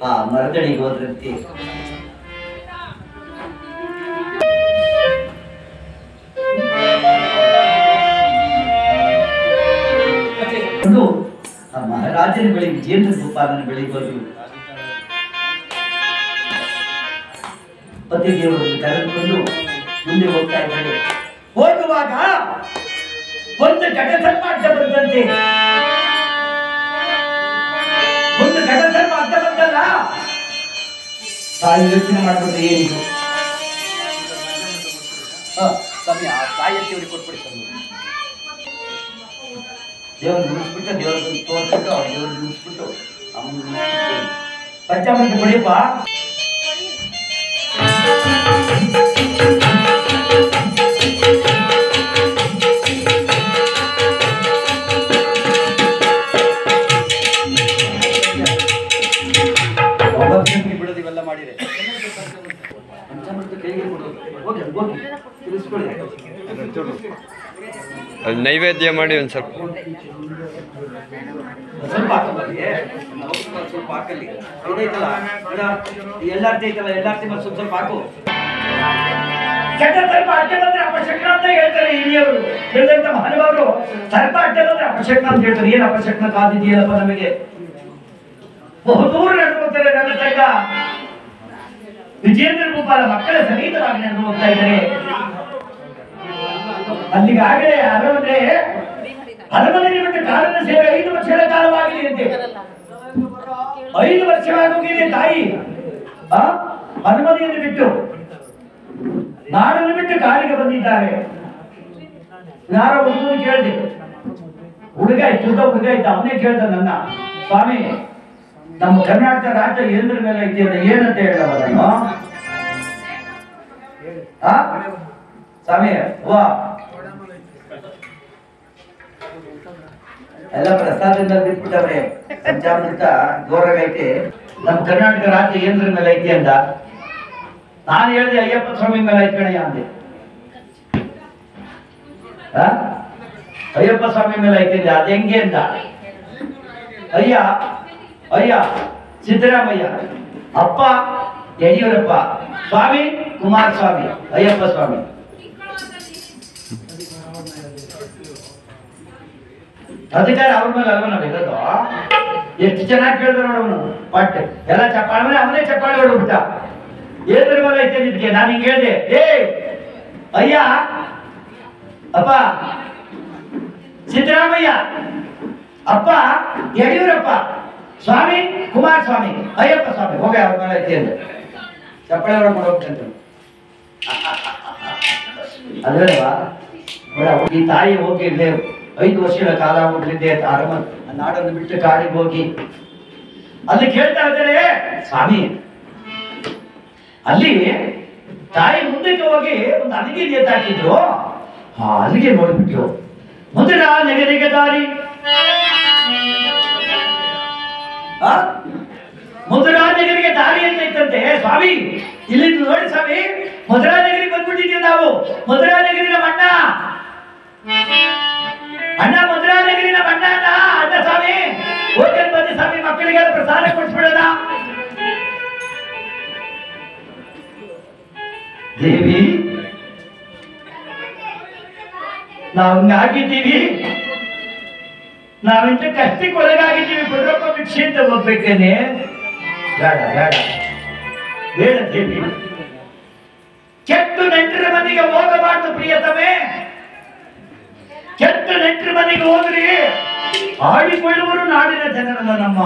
ಆ ಮರದಡಿಗೆ ಹೋದ್ರಂತೆ. ಆ ಮಹಾರಾಜನ ಬಳಿ ವಿಜೇಂದ್ರ ಗೋಪಾಲನ ಬಳಿಗೆ ಹೋದ್ರು. ಪತಿದೇವರನ್ನು ಕರೆದುಕೊಂಡು ಮುಂದೆ ಹೋಗ್ತಾ ಇದ್ದಾರೆ. ಹೋಗುವಾಗ ಒಂದು ಘಟಸರ್ಪ ಅಡ್ಡ ಬಂದಂತೆ. ಒಂದು ಘಟಸರ್ಪ ಅಡ್ಡ ಬಂದಲ್ಲ. ತಾಯಿ ಯೋಚನೆ ಮಾಡ್ಬಿಟ್ರೆ ಏನಿದು ಸ್ವಾಮಿ, ಆ ತಾಯಿಯವ್ರಿಗೆ ಕೊಟ್ಬಿಡಿ ಸ್ವಾಮಿ. ದೇವರು ನುಡಿಸ್ಬಿಟ್ಟು ದೇವ್ರಿಗೆ ತೋರಿಸ್ಬಿಟ್ಟು ಅವ್ರ ದೇವ್ರಿಗೆ ನುಡಿಸ್ಬಿಟ್ಟು ಪಂಚಾಮೃತ ಕೊಡಿಯಪ್ಪ. ಬಿಡೋದು ಇವೆಲ್ಲ ಮಾಡಿದೆ. ಪಂಚಾಮೃತ ಕೈಗೆ ಕೊಡೋದು. ಹೋಗಿ ಹೋಗಿ ತಿಳಿಸ್ಕೊಳ್ಳಿ. ನೈವೇದ್ಯ ಮಾಡಿ ಒಂದು ಸ್ವಲ್ಪ ಸ್ವಲ್ಪ ಹಾಕಬಲ್ಲಿ ಸ್ವಲ್ಪ ಹಾಕಲ್ಲಿ ಐತಲ್ಲ ಎಲ್ಲಾರ್ತಿ ಐತಲ್ಲ ಎಲ್ಲಾರ್ತಿ ಮತ್ತೆ ಸ್ವಲ್ಪ ಸ್ವಲ್ಪ ಹಾಕು. ಸರ್ಪ ಅಡ್ಡ ಬಂದ್ರೆ ಅಪಶಕ್ನ ಅಂತ ಹೇಳ್ತಾರೆ ಹಿರಿಯವರು. ಹೇಳಿದಂತ ಮಹಾನುಭಾವರು ಸರ್ಪ ಅಡ್ಡ ಬಂದ್ರೆ ಅಪಶಕ್ನ ಅಂತ ಹೇಳ್ತಾರೆ. ಏನ್ ಅಪಶಕ್ನ ಕಾದಿದೆಯಲ್ಲಪ್ಪ ನಮಗೆ. ಬಹುದೂರ ನಡ್ಕೊತಾರೆ. ನನ್ನ ತಕ್ಕ ವಿಜೇಂದ್ರ ಗೋಪಾಲ ಮಕ್ಕಳ ಸಹಿತವಾಗಿ ನಡೆದು ಹೋಗ್ತಾ ಇದ್ದಾರೆ. ಅಲ್ಲಿಗಾಗಲೇ ಅರಮನೆ ಬಿಟ್ಟು ಕಾಲದ ಸೇವೆ 5 ವರ್ಷಗಳ ಕಾಲವಾಗಿದೆ ಅಂತೆ. 5 ವರ್ಷವಾಗೋಗಿದೆ ತಾಯಿ. ಅರಮನೆಯನ್ನು ಬಿಟ್ಟು ನಾಡನ್ನು ಬಿಟ್ಟು ಕಾಲಿಗೆ ಬಂದಿದ್ದಾರೆ. ಯಾರೋ ಹುಡುಗನು ಕೇಳಿದೆ. ಹುಡುಗ ಇದ್ದ ಹುಡುಗ ಇದ್ದ. ಅವನೇ ಕೇಳ್ದ ನನ್ನ, ಸ್ವಾಮಿ ನಮ್ಮ ಕರ್ನಾಟಕ ರಾಜ್ಯ ಏನ್ರ ಮೇಲೆ ಐತಿ ಅಂತ ಏನಂತ ಹೇಳವನು. ಸ್ವಾಮಿ ವಾ ಎಲ್ಲ ಪ್ರಸಾದದಿಂದ ಬಿಟ್ಬಿಟ್ಟವ್ರೆ. ಪಂಚಾಮೃತ ಜೋರಾಗೈತೆ. ನಮ್ಮ ಕರ್ನಾಟಕ ರಾಜ್ಯ ಏನ್ರ ಮೇಲೆ ಐತಿ ಅಂತ ನಾನು ಹೇಳಿದೆ. ಅಯ್ಯಪ್ಪ ಸ್ವಾಮಿ ಮೇಲೆ ಐತ್ ಕಣಯ್ಯ ಅಂದೆ. ಅಯ್ಯಪ್ಪ ಸ್ವಾಮಿ ಮೇಲೆ ಐತಿ. ಅದ ಹೆಂಗೆ ಅಂತ ಅಯ್ಯ ಸಿದ್ದರಾಮಯ್ಯ, ಅಪ್ಪ ಯಡಿಯೂರಪ್ಪ, ಸ್ವಾಮಿ ಕುಮಾರಸ್ವಾಮಿ, ಅಯ್ಯಪ್ಪ ಸ್ವಾಮಿ. ಅಧಿಕಾರ ಅವ್ರ ಮೇಲೆ ಅಲ್ವ ನಾವು ಇರೋದು. ಎಷ್ಟು ಚೆನ್ನಾಗಿ ಕೇಳಿದ್ರು ನೋಡವನು. ಬಟ್ ಎಲ್ಲ ಚಪ್ಪಾಳೆ ಅವನೇ ಚಪ್ಪಾಳೆ ಹೊಡ್ಬಿಟ್ಟ. ಏದ್ರ ಮೇಲೆ ಐತೆ ನಿದ್ಗೆ. ನಾನು ಹಿಂಗೆ ಹೇಳಿದೆ, ಅಯ್ಯ ಅಪ್ಪ ಸಿದ್ದರಾಮಯ್ಯ, ಅಪ್ಪ ಯಡಿಯೂರಪ್ಪ, ಸ್ವಾಮಿ ಕುಮಾರಸ್ವಾಮಿ, ಅಯ್ಯಪ್ಪ ಸ್ವಾಮಿ, ಹೋಗ ಅವ್ರ ಮೇಲೆ ಐತಿ ಅಂತ ಚಪ್ಪಾಳೆ ಹೊಡ್ಕೊಂಡು ಹೋಗ್ತಂತ. ಅಲ್ವಾ ಈ ತಾಯಿ ಹೋಗಿರ್ಲಿ 5 ವರ್ಷಗಳ ಕಾಲ ಹೋಗ್ಲಿದ್ದೆ ಅರಮನೆ ನಾಡನ್ನು ಬಿಟ್ಟು ಕಾಡಿಗೆ ಹೋಗಿ ಅಲ್ಲಿ ಕೇಳ್ತಾ ಇದ್ದಾರೆ. ಸ್ವಾಮಿ ಅಲ್ಲಿ ತಾಯಿ ಮುಂದಕ್ಕೆ ಹೋಗಿ ಒಂದು ಅಲ್ಲಿಗೆ ನೇತಾಕಿದ್ರು. ಅಲ್ಲಿಗೆ ನೋಡ್ಬಿಟ್ರು. ಮೊದಲ ನೆಗೆದಿಗೆ ದಾರಿ ಮಧುರಾನಗರಿಗೆ ದಾರಿ ಅಂತ ಇತ್ತಂತೆ ಸ್ವಾಮಿ. ಇಲ್ಲಿ ನೋಡಿ ಸ್ವಾಮಿ, ಮಧುರಾನಗರಿಗೆ ಬಂದ್ಬಿಟ್ಟಿದ್ದೀವಿ ನಾವು. ಮಧುರಾನಗರಿ ನಮ್ಮ ಅಣ್ಣ ಮಧುರಾನಗರಿ ನಮ್ಮ ಅಣ್ಣ ಸ್ವಾಮಿ. ಹೋಟೆಲ್ ಬಂದು ಸ್ವಾಮಿ ಮಕ್ಕಳಿಗೆ ಪ್ರಸಾದ ಕೊಡ್ಸ್ಬಿಡೋಣ. ದೇವಿ, ನಾವು ಹಂಗಾಗಿದ್ದೀವಿ, ನಾವಿಂತ ಕಷ್ಟಕ್ಕೆ ಒಳಗಾಗಿದ್ದೀವಿ. ಬರೋಪ್ಪ ಭಿಕ್ಷೆ ಅಂತ ಹೋಗ್ಬೇಕೇನೆ. ಬೇಡ ಬೇಡ ಬೇಡ ದೇವಿ, ಕೆಟ್ಟ ನೆಂಟರ ಮನೆಗೆ ಹೋಗಬಾರ್ದು ಪ್ರಿಯತಮೆ. ಕೆಟ್ಟ ನೆಂಟರ ಮನೆಗೆ ಹೋಗ್ರಿ, ಆಡಿಕೊಳ್ಳುವರು ನಾಡಿನ ಜನರಲ್ಲ ನಮ್ಮ.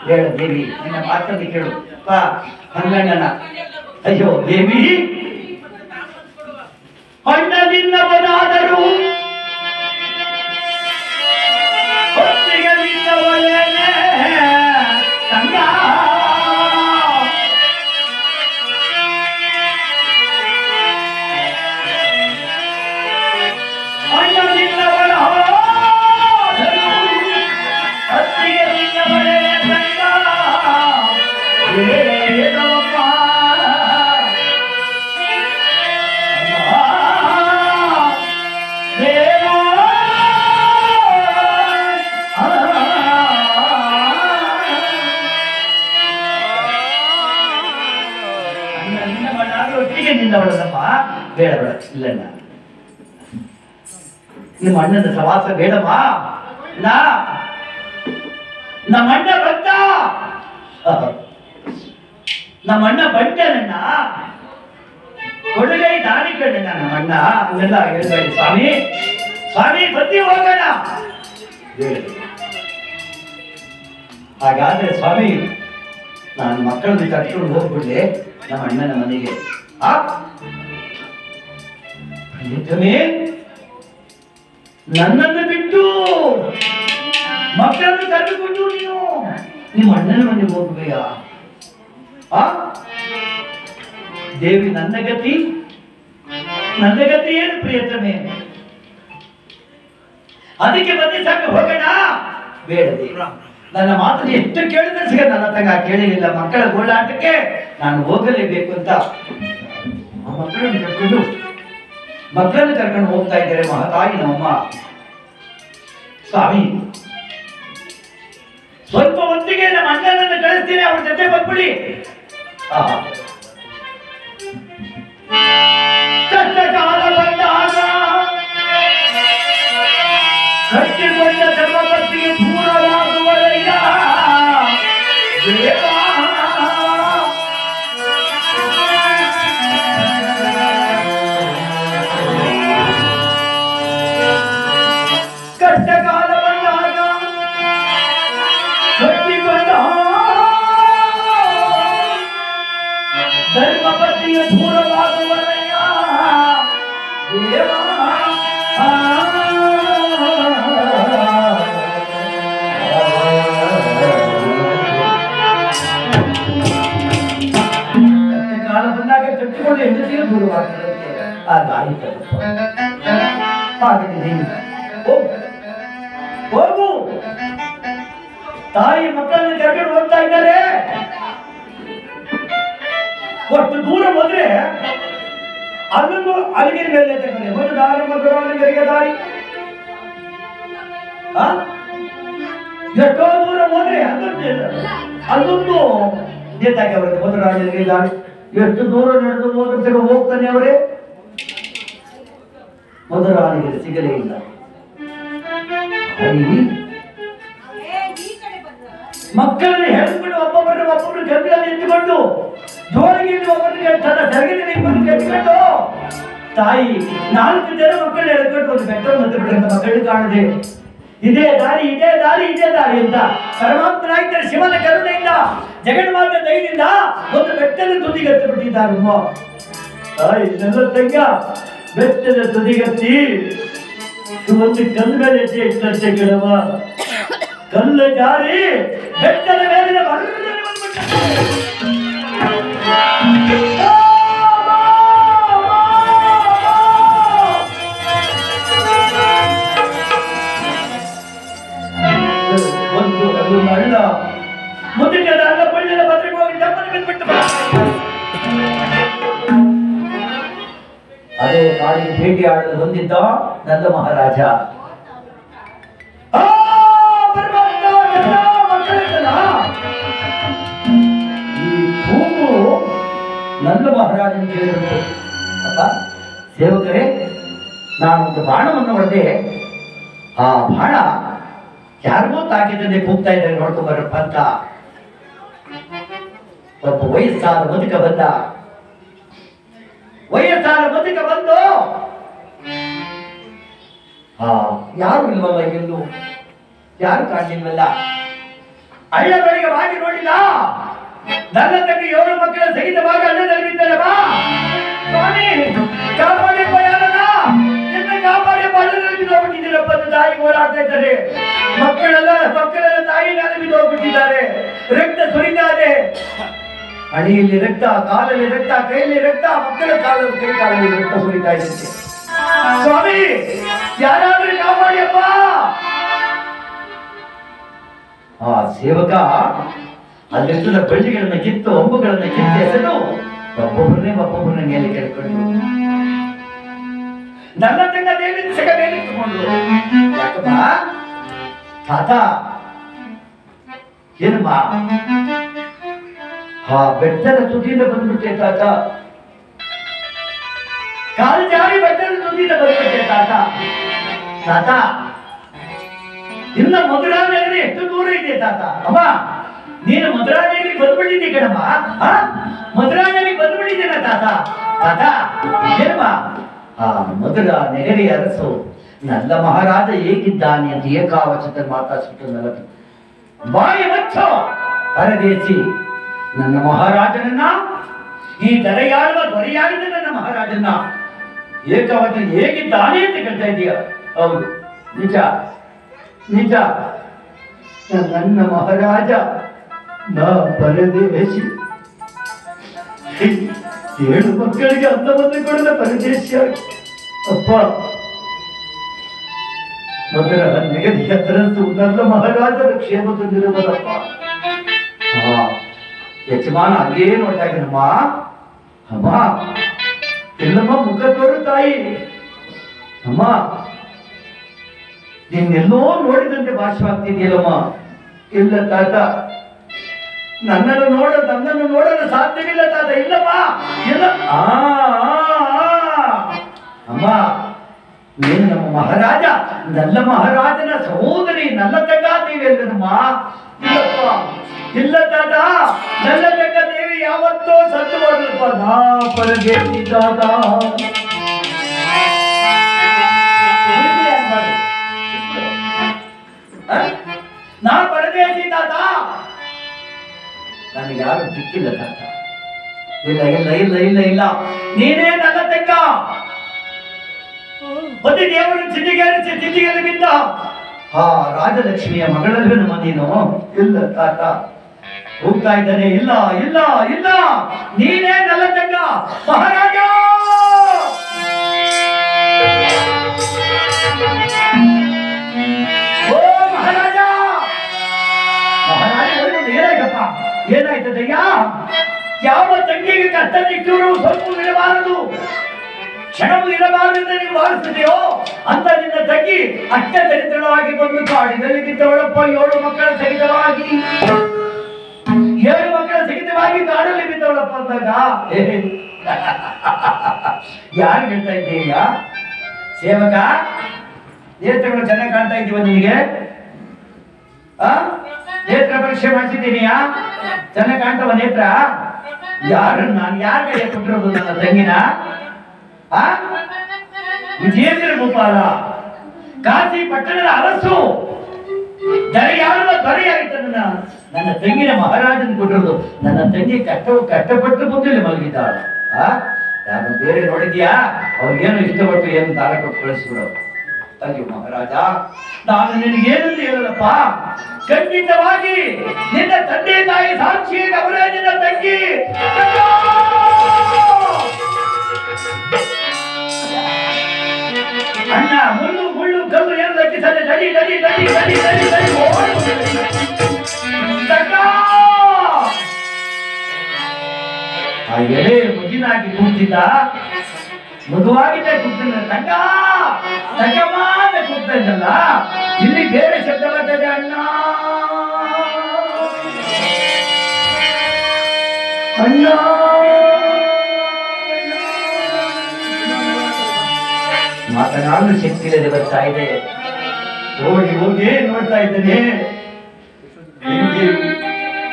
ಹೇಳ ದೇವಿ, ನಿನ್ನ ಮಾತನ್ನು ಕೇಳು ಪಾ ಹಂಗಣ್ಣನ. ಅಯ್ಯೋ ದೇವಿ, ಅಣ್ಣನಿಲ್ಲವನಾದರೂ ಹೊತ್ತಿಗಲಿಲ್ಲವಳೇನೆ ತಂಗ. ಅಣ್ಣನಿಲ್ಲವನಾದರೂ ಹೊತ್ತಿಗಲಿಲ್ಲವಳೇನೆ ತಂಗ. ನಿನ್ನವಳದಪ್ಪ, ಬೇಡ ಬೇಡ, ಇಲ್ಲ ನಿಮ್ಮ ಅಣ್ಣನ ಸವಾಸ ಬೇಡಮ್ಮ. ನಮ್ಮ ಅಣ್ಣ ಬಂದ, ನಮ್ಮ ಅಣ್ಣ ಬಂಟನಣ್ಣ, ಕೊಡುಗೈ ದಾರಿ ಕಣ್ಣ ನಮ್ಮ ಅಣ್ಣ. ಹಂಗೆಲ್ಲ ಹೇಳ್ಬೇಡಿ ಸ್ವಾಮಿ. ಸ್ವಾಮಿ ಬನ್ನಿ ಹೋಗೋಣ. ಹಾಗಾದ್ರೆ ಸ್ವಾಮಿ, ನಾನು ಮಕ್ಕಳನ್ನು ಕರ್ಕೊಂಡು ಹೋಗ್ಬಿಡ್ಲೆ ನಮ್ಮ ಅಣ್ಣನ ಮನೆಗೆ. ನನ್ನನ್ನು ಬಿಟ್ಟು ಮಕ್ಕಳನ್ನು ಕರೆದುಕೊಂಡು ನೀನು ನಿಮ್ಮ ಅಣ್ಣನ ಮನೆಗೆ ಹೋಗ್ಬೇಕ? ದೇವಿ, ನನ್ನ ಗತಿ ಏನು ಪ್ರಿಯತಮೆ? ಅದಕ್ಕೆ ಬಂದಿ ಸಾಕು, ಹೋಗೋಣ. ಬೇಡ ದೇವಿ, ನನ್ನ ಮಾತನ್ನು ಎಷ್ಟು ಕೇಳಿದ್ರೆ ಸಿಗ ನನ್ನ ತಂಗ ಕೇಳಲಿಲ್ಲ. ಮಕ್ಕಳ ಗೋಳಾಟಕ್ಕೆ ನಾನು ಹೋಗಲೇಬೇಕು ಅಂತ ಮಕ್ಕಳನ್ನು ಕರ್ಕೊಂಡು ಹೋಗ್ತಾ ಇದ್ದಾರೆ ಮಹತಾಯಿ ನಮ್ಮಮ್ಮ. ಸ್ವಾಮಿ, ಸ್ವಲ್ಪ ಹೊತ್ತಿಗೆ ನಮ್ಮ ಅಣ್ಣನನ್ನು ಕಳಿಸ್ತೀನಿ, ಅವ್ರ ಜೊತೆ ಬಂದ್ಬಿಡಿ. ಕಷ್ಟ ಕಾಲ ಬಂದಾಗ ಕಟ್ಟಿಕೊಂಡ ಧರ್ಮಪತ್ತಿಗೆ ದೂರವಾಗುವರಯ್ಯ ದೇವ. ಕಷ್ಟಕಾಲ ಬಂದಾಗ ಕಟ್ಟಿಕೊಂಡ ಧರ್ಮಪತಿಯ ದೂರವಾಗುವರಯ್ಯ ದೇವ. ಕಷ್ಟಕಾಲ ಬಂದಾಗ ಕಟ್ಟಿಕೊಂಡು ಹೆಂಡತಿಗೆ ದೂರವಾಗುವಂತೆ ಅದಾಯಿತು. ಹೋಗು, ತಾಯಿ ಮಕ್ಕಳನ್ನು ಕರ್ಕೊಂಡು ಹೋಗ್ತಾ ಇದ್ದಾರೆ. ಒಟ್ಟು ದೂರ ಹೋದ್ರೆ ಅಲ್ಲೊಂದು ಅಲ್ಲಿಗೆ ಮೇಲೆ ತಗೊಂಡೆ ಒಂದು ದಾರಿ, ಮಧುರಾನಗರಿಗೆ ದಾರಿ. ಎಷ್ಟೋ ದೂರ ಹೋದ್ರೆ ಅಲ್ಲೊಂದು ಜೇತಾಕೆ ಅವರಿಗೆ ಮಧುರಾನಗರಿಗೆ ದಾರಿ. ಎಷ್ಟು ದೂರ ನಡೆದು ಹೋದ್ರೆ ಹೋಗ್ತಾನೆ ಅವರೇ, ಮಧುರಾನಗರಿ ಸಿಗಲೇ ಇಲ್ಲ. ಮಕ್ಕಳನ್ನು ಹೇಳ್ಕೊಂಡು ಒಬ್ಬೊಬ್ಬರು ಗಂಗಳಲ್ಲಿ ಎತ್ತುಕೊಂಡು ಜೋಳಿಗೆ ಒಬ್ಬರಿಗೆ ಸರಗದಲ್ಲಿ ಕೆಟ್ಕೊಂಡು ತಾಯಿ 4 ಜನ ಮಕ್ಕಳು ಹೇಳ್ಕೊಂಡು ಒಂದು ಬೆಟ್ಟ ಮತ್ತೆ ಬಿಟ್ಟಂತ ಮಕ್ಕಳು ಕಾಣದೆ ಇದೇ ದಾರಿ ಅಂತ ಪರಮಾತ್ಮನಾಗಿದ್ದರೆ ಶಿವನ ಕರುಣೆಯಿಂದ ಜಗನ್ಮಾತೆ ದಯದಿಂದ ಒಂದು ಬೆಟ್ಟದ ತುದಿಗತ್ತಿ ಬಿಟ್ಟಿದ್ದಾರಮ್ಮ. ತಾಯಿ ನನ್ನ ತಂಗ ಬೆಟ್ಟದ ತುದಿಗತ್ತಿ ಒಂದು ಕಲ್ಲು ಮೇಲೆ ಇಟ್ಟಂತೆ ಗಿಡವ, ಕಲ್ಲು ಜಾರಿ ಬೆಟ್ಟದ ಮೇಲಿನ ಒಂದು ಅದು ಹಳ್ಳ ಬಿಟ್ಬಿಟ್ಟು ಅದೇ ಕಾಡಿಗೆ ಭೇಟಿ ಆಡಲು ಬಂದಿದ್ದ ನಂದ ಮಹಾರಾಜ. ಈ ಕೂಗು ನಂದ ಮಹಾರಾಜನ ಕೇಳಿದ್ರು. ಅಪ್ಪ ಸೇವಕರೇ, ನಾನೊಂದು ಬಾಣವನ್ನು ಹೊಡೆದೆ, ಆ ಬಾಣ ಯಾರಿಗೂ ತಾಕಿದಂತೆ ಕೂಗ್ತಾ ಇದ್ದಾರೆ, ನೋಡ್ಕೊಂಡು ಬರಪ್ಪ ಅಂತ. ಒಬ್ಬ ವಯಸ್ಸಾದ ಮುದುಕ ಬಂದ. ಬಂದು ಯಾರು ಇಲ್ವಲ್ಲ, ಇಲ್ಲು ಯಾರು ಕಾಣಲಿಲ್ವಲ್ಲ. ಹಳ್ಳಗಳಿಗೆ ಬಾಗಿ ನೋಡಿಲ್ಲ. ನನ್ನ ತಂಗಿ 7 ಮಕ್ಕಳ ಸಹಿತವಾಗಿ ಹಳ್ಳದಲ್ಲಿ ಬಿದ್ದಲ್ಲವಾ. ಸ್ವಾಮಿ ಕಾಪಾಡಿಪ್ಪ, ಯಾರನ್ನ ನಿನ್ನ ಕಾಪಾಡಿಪ್ಪ, ಹಳ್ಳದಲ್ಲಿ ಬಿದ್ದೋಗ್ಬಿಟ್ಟಿದ್ದೀರಪ್ಪ ಅಂತ ತಾಯಿ ಹೋರಾಡ್ತಾ ಇದ್ದಾರೆ. ಮಕ್ಕಳೆಲ್ಲ ತಾಯಿ ಮೇಲೆ ಬಿದ್ದೋಗ್ಬಿಟ್ಟಿದ್ದಾರೆ. ರಕ್ತ ಸುರಿತಾ ಇದೆ. ಹಣಿಯಲ್ಲಿ ರಕ್ತ, ಕಾಲಲ್ಲಿ ರಕ್ತ, ಕೈಯಲ್ಲಿ ರಕ್ತ, ಮಕ್ಕಳ ಕಾಲಲ್ಲಿ ಕೈ ಕಾಲಲ್ಲಿ ರಕ್ತ ಸುರಿತಾ ಇದೆ. ಸ್ವಾಮಿ ಯಾರಾದ್ರೂ ಕಾಪಾಡಿಯಪ್ಪ. ಆ ಸೇವಕ ಅಲ್ಲಿದ್ದ ಬಳ್ಳಿಗಳನ್ನ ಕಿತ್ತು, ಅಂಬುಗಳನ್ನ ಕಿತ್ತು ಎಸೆದು ಒಬ್ಬೊಬ್ಬರನ್ನೇ ಮೇಲೆ ಕೆಳ್ಕೊಂಡು ನನ್ನ ತಂಗ ದೇವಿ ಸಗ ಮೇಲೆ ತಗೊಂಡ್ರು. ಯಾಕಮ್ಮ ತಾತ, ಏನಮ್ಮ ಆ ಬೆಟ್ಟದ ತುದಿಯಿಂದ ಬಂದ್ಬಿಟ್ಟೆ ತಾತ, ಕಾಲು ಜಾರಿ ಬೆಟ್ಟದ ತುದಿಯಿಂದ ಬಂದ್ಬಿಟ್ಟೆ ತಾತ. ತಾತ ಇನ್ನ ಮಧುರಾನಗರಿ ಎಷ್ಟು ದೂರ ಇದೆ ತಾತ? ಅಮ್ಮ ನೀನು ಮಧುರಾನಗರಿಗೆ ಬಂದ್ಬಿಟ್ಟಿದ್ದಿ ಕಣಮ್ಮ. ಮಧುರಾನಗರಿಗೆ ಬಂದ್ಬಿಟ್ಟಿದ್ದೀನ ತಾತ. ತಾತ ಏನಮ್ಮ, ಆ ಮಧುರ ನಗರಿ ಅರಸು ನಲ್ಲ ಮಹಾರಾಜ ಹೇಗಿದ್ದಾನೆ ಅಂತ ಏಕಾವಚನ ಮಾತಾಡ್ಸಿಟ್ಟು ಬಾಯಿ ಮುಚ್ಚೋ ಪರದೇಶಿ. ನನ್ನ ಮಹಾರಾಜನನ್ನ, ಈ ದೊರೆಯಾಳಿದ ನನ್ನ ಮಹಾರಾಜನ ಏಕಾವಚನ ಹೇಗಿದ್ದಾನೆ ಅಂತ ಕೇಳ್ತಾ ಇದೀಯ? ಹೌದು, ನಿಜ ನಿಜ. ನನ್ನ ಮಹಾರಾಜ ನಾ ಪರದೇಶಿ. 7 ಮಕ್ಕಳಿಗೆ ಅನ್ನವನ್ನು ಕೊಡದ ಪರದೇಶಿಯಾಗಿ ಅಪ್ಪ. ಮಧುರ ನಗರಿಯ ತರಸು ನನ್ನ ಮಹಾರಾಜರ ಕ್ಷೇಮ ತಂದಿರುವುದಪ್ಪ. ಯಜಮಾನ ಅಲ್ಲೇ ನೋಡ್ತಾ ಇದ್ದೀನಮ್ಮ. ಅಮ್ಮ ಎಲ್ಲಮ್ಮ ಮುಖ ತೋರು ತಾಯಿ. ಅಮ್ಮ ನಿನ್ನೆಲ್ಲೋ ನೋಡಿದಂತೆ ಭಾಷವಾಗ್ತಿದೆಯಲ್ಲಮ್ಮ. ಇಲ್ಲ ತಾತ, ನನ್ನನ್ನು ನೋಡಲು ಸಾಧ್ಯವಿಲ್ಲ ತಾತ. ಇಲ್ಲಮ್ಮ ಇಲ್ಲ. ಅಮ್ಮ ನೀನು ನಮ್ಮ ಮಹಾರಾಜ, ನಲ್ಲ ಮಹಾರಾಜನ ಸಹೋದರಿ ನಲ್ಲ ದೇವಿ ಅಲ್ಲಮ್ಮ. ಇಲ್ಲಪ್ಪ, ಇಲ್ಲ ತಾತ, ನಲ್ಲ ದೇವಿ ಯಾವತ್ತೋ ಸತ್ತು ಹೋದ್ರಪ್ಪ. ನಾ ಪರದೇಶಿ ತಾತ. ನಾ ಪರದೇಶಿ ತಾತ. ನನಗೆ ಯಾರು ದಿಕ್ಕಿಲ್ಲ ತಾತ. ಇಲ್ಲ ಇಲ್ಲ ಇಲ್ಲ ಇಲ್ಲ ಇಲ್ಲ, ನೀನೇ ನನ್ನ ತೆಕ್ಕ. ಒಂದು ದೇವರು ಚಿತಿಗೆಯಲ್ಲಿ ಬಿದ್ದ ಆ ರಾಜಲಕ್ಷ್ಮಿಯ ಮಗಳಲ್ಲೂ ನಮ್ಮ ನೀನು. ಇಲ್ಲ ತಾತ, ಹೋಗ್ತಾ ಇದ್ದಾನೆ. ಇಲ್ಲ ಇಲ್ಲ ಇಲ್ಲ, ನೀನೇ ನನ್ನ ತೆಕ್ಕ ಮಹಾರಾಜ. ಓ ಮಹಾರಾಜ, ಮಹಾರಾಜ ಏನಾಯ್ತಪ್ಪ? ಏನಾಯ್ತದಯ್ಯ? ಯಾವ ತಂಗಿಗೆ ಕಷ್ಟ ನಿಟ್ಟರು ಸ್ವಲ್ಪ ಇರಬಾರದು, ಕ್ಷಣವೂ ಇರಬಾರದು ಅಂತ ನೀವು ಭಾವಿಸ್ತಿದೆಯೋ ಅಂತ ನಿನ್ನ ತಂಗಿ ಅಷ್ಟ ದರಿದ್ರವಾಗಿ ಬಂದು ಕಾಡಿನಲ್ಲಿ ಬಿದ್ದವಳಪ್ಪ. 7 ಮಕ್ಕಳ ಸಹಿತವಾಗಿ ಕಾಡಲ್ಲಿ ಬಿದ್ದವಳಪ್ಪ ಅಂದಾಗ ಯಾರು ಹೇಳ್ತಾ ಇದ್ದೀಯ? ಸೇವಕ, ನೇತ್ರಗಳು ಚೆನ್ನಾಗಿ ಕಾಣ್ತಾ ಇದ್ದೀವ ನಿನಗೆ? ನೇತ್ರ ಪರೀಕ್ಷೆ ಮಾಡಿಸಿದ್ದೀನಿಯಾ? ಚೆನ್ನಾಗಿ ಕಾಣ್ತವ ನೇತ್ರ? ಯಾರು ನಾನು ಯಾರ ಕೈಗೆ ಕೊಟ್ಟಿರೋದು ನನ್ನ ತಂಗಿನ? ವಿಜೇಂದ್ರ ಗೋಪಾಲ, ಕಾಶಿ ಪಟ್ಟಣದ ಅರಸು, ದರೆಯಾಳುವ ದೊರೆಯಾಯಿತು ನನ್ನ ತಂಗಿನ ಮಹಾರಾಜನ ಕೊಟ್ಟಿರೋದು. ನನ್ನ ತಂಗಿ ಕಷ್ಟಪಟ್ಟು ಮುಂದೆ ಮಲಗಿದ್ದಾಳ. ನಾನು ಬೇರೆ ನೋಡಿದ್ಯಾ? ಅವ್ರಿಗೇನು ಇಷ್ಟಪಟ್ಟು ಏನು ದಾರ ಕೊಟ್ಟು ಕಳಿಸ್ಬಿಡೋ. ತಂಗಿ ಮಹಾರಾಜ, ನಾನು ನಿನಗೇನಂತ ಹೇಳಲ್ಲಪ್ಪ. ಖಂಡಿತವಾಗಿ ನಿನ್ನ ತಂದೆ ತಾಯಿ ಸಾಕ್ಷಿಯಾಗಿ ಅವರೇ ನಿನ್ನ ತಂಗಿ. ಅಣ್ಣ ಮುಳ್ಳು ಮುಳ್ಳು ಕಲ್ಲು ಏನು ಲೆಕ್ಕಿಸದೆ ನಡಿ ನಡಿ ನಡಿ ನಡಿ ನಡಿ ನಡಿ. ಎಳೆ ಮಗಿನಾಗಿ ಕೂತಿದ್ದ, ಮಗುವಾಗಿದ್ದೆ ಕೂತಿಲ್ಲ, ತಗ್ಗ ತಗ್ಗಮ್ಮ ಅಂತ ಕೂಗ್ತಾ ಇದ್ದಲ್ಲ, ಇಲ್ಲಿ ಬೇರೆ ಶಬ್ದ ಬರ್ತದೆ, ಅಣ್ಣ ಅಣ್ಣ. ಮಾತನಾಡಲು ಶಕ್ತಿ ಇಲ್ಲದೆ ಬರ್ತಾ ಇದೆ. ಹೋಗಿ ಹೋಗಿ ನೋಡ್ತಾ ಇದ್ದೇನೆ,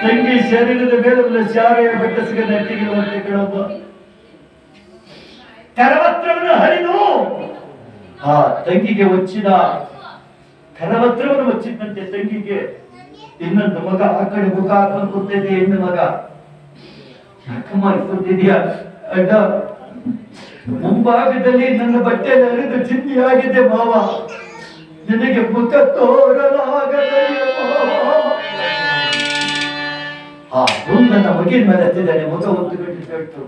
ತಂಗಿ ಶರೀರದ ಮೇಲೆ ಶಾರೆಯ ಬಟ್ಟ ಸಿಗದ ಅಟ್ಟಿಗೆ ಕೇಳೊಬ್ಬ ಕರವಸ್ತ್ರವನ್ನು ಹರಿದು ಆ ತಂಗಿಗೆ ಒಚ್ಚಿದ, ಕರವಸ್ತ್ರವನ್ನು ಒಚ್ಚಿದಂತೆ ತಂಗಿಗೆ ಇನ್ನೊಂದು ಮಗ ಆ ಕಡೆ ಮುಖ ಹಾಕೊಂಡು ಕೂತಿದ್ದೆ, ಹೆಣ್ಣು ಮಗ. ಯಾಕಮ್ಮ ಕೂತಿದ್ಯಾ ಅಡ್ಡ? ಮುಂಭಾಗದಲ್ಲಿ ನನ್ನ ಬಟ್ಟೆ ಹರಿದು ಚಿಂದಿಯಾಗಿದೆ ಮಾವ, ನಿನಗೆ ಮುಖ ತೋರಲಾಗದೆ ಆ ನನ್ನ ಮಗಿನ ಮೇಲೆ ಹತ್ತಿದ್ದಾನೆ, ಮುಖ ಹೊತ್ತುಬಿಟ್ಟು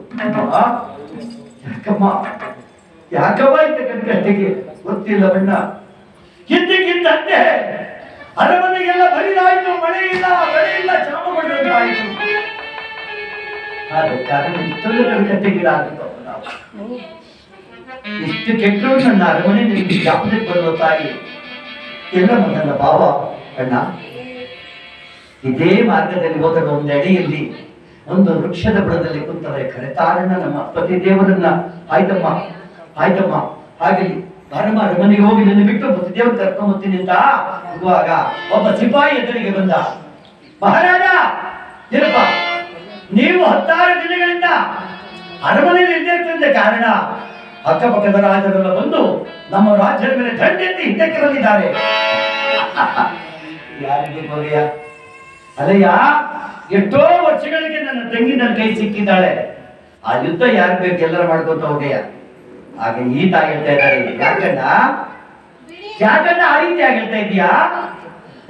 ಯಾಕಮ್ಮ ಯಾಕಮ್ಮ ಇದ್ದ ಕಣ್ಕಟ್ಟಿಗೆ ಗೊತ್ತಿಲ್ಲ ಬಣ್ಣ. ಹಿಂದಕ್ಕಿಂದಂತೆ ಅರಮನೆಗೆಲ್ಲ ಬರಿದಾಯ್ತು, ಮಳೆ ಇಲ್ಲ ಬೆಳೆ ಇಲ್ಲ, ಚಾಮ ಮಾಡಿದ್ದಾಯ್ತು. ಆದ ಕಾರಣ ಇಷ್ಟೊಂದು ಕಣ್ಕಟ್ಟಿಗಿಡ ಆಗುತ್ತವ. ಇಷ್ಟು ಕೆಟ್ಟರು ನನ್ನ ಅರಮನೆ ನಿಮಗೆ ಜ್ಞಾಪಕಕ್ಕೆ ಬರುವ ತಾಯಿ ಎಲ್ಲ ನನ್ನ ಭಾವ ಅಣ್ಣ. ಇದೇ ಮಾರ್ಗದಲ್ಲಿ ಹೋದಾಗ ಒಂದು ಅಡಿಯಲ್ಲಿ ಒಂದು ವೃಕ್ಷದ ಬುಡದಲ್ಲಿ ಕುಂತವರೆ ಕರೆತಾರಣ್ಣ ನಮ್ಮ ಪತಿ ದೇವರನ್ನ. ಆಯ್ತಮ್ಮ ಆಯ್ತಮ್ಮ ಆಗಲಿ, ಬಾರಮ್ಮ ಅರಮನೆಗೆ ಹೋಗಿ ನನ್ನ ಬಿಟ್ಟು ಪತಿ ದೇವರು ಕರ್ಕೊಂಬತ್ತೀನಿ ಅಂತ ಹೋಗುವಾಗ ಒಬ್ಬ ಸಿಪಾಯಿ ಎದುರಿಗೆ ಬಂದ. ಮಹಾರಾಜ ಏನಪ್ಪ, ನೀವು 16 ದಿನಗಳಿಂದ ಅರಮನೆಯಲ್ಲಿ ಇದ್ದಿರ್ತಂದ ಕಾರಣ ಅಕ್ಕಪಕ್ಕದ ರಾಜರೆಲ್ಲ ಬಂದು ನಮ್ಮ ರಾಜ್ಯದ ಮೇಲೆ ದಂಡೆತ್ತಿ ಹಿಂದಕ್ಕೆ ಬಂದಿದ್ದಾರೆ. ಯಾರಿಗೆ ಬಗೆಯ ಅಲ್ಲಯ್ಯ, ಎಷ್ಟೋ ವರ್ಷಗಳಿಗೆ ನನ್ನ ತಂಗಿ ನನ್ನ ಕೈ ಸಿಕ್ಕಿದ್ದಾಳೆ. ಆ ಯುದ್ಧ ಯಾರು ಬೇಕು ಎಲ್ಲರ ಮಾಡ್ಕೊತ ಹೋಗಯ್ಯ. ಹಾಗೆ ಈ ತಾಯಿ ಹೇಳ್ತಾ ಇದ್ದಾರೆ, ಯಾಕಂದ ಆ ರೀತಿ ಹೇಳ್ತಾ ಇದೀಯಾ?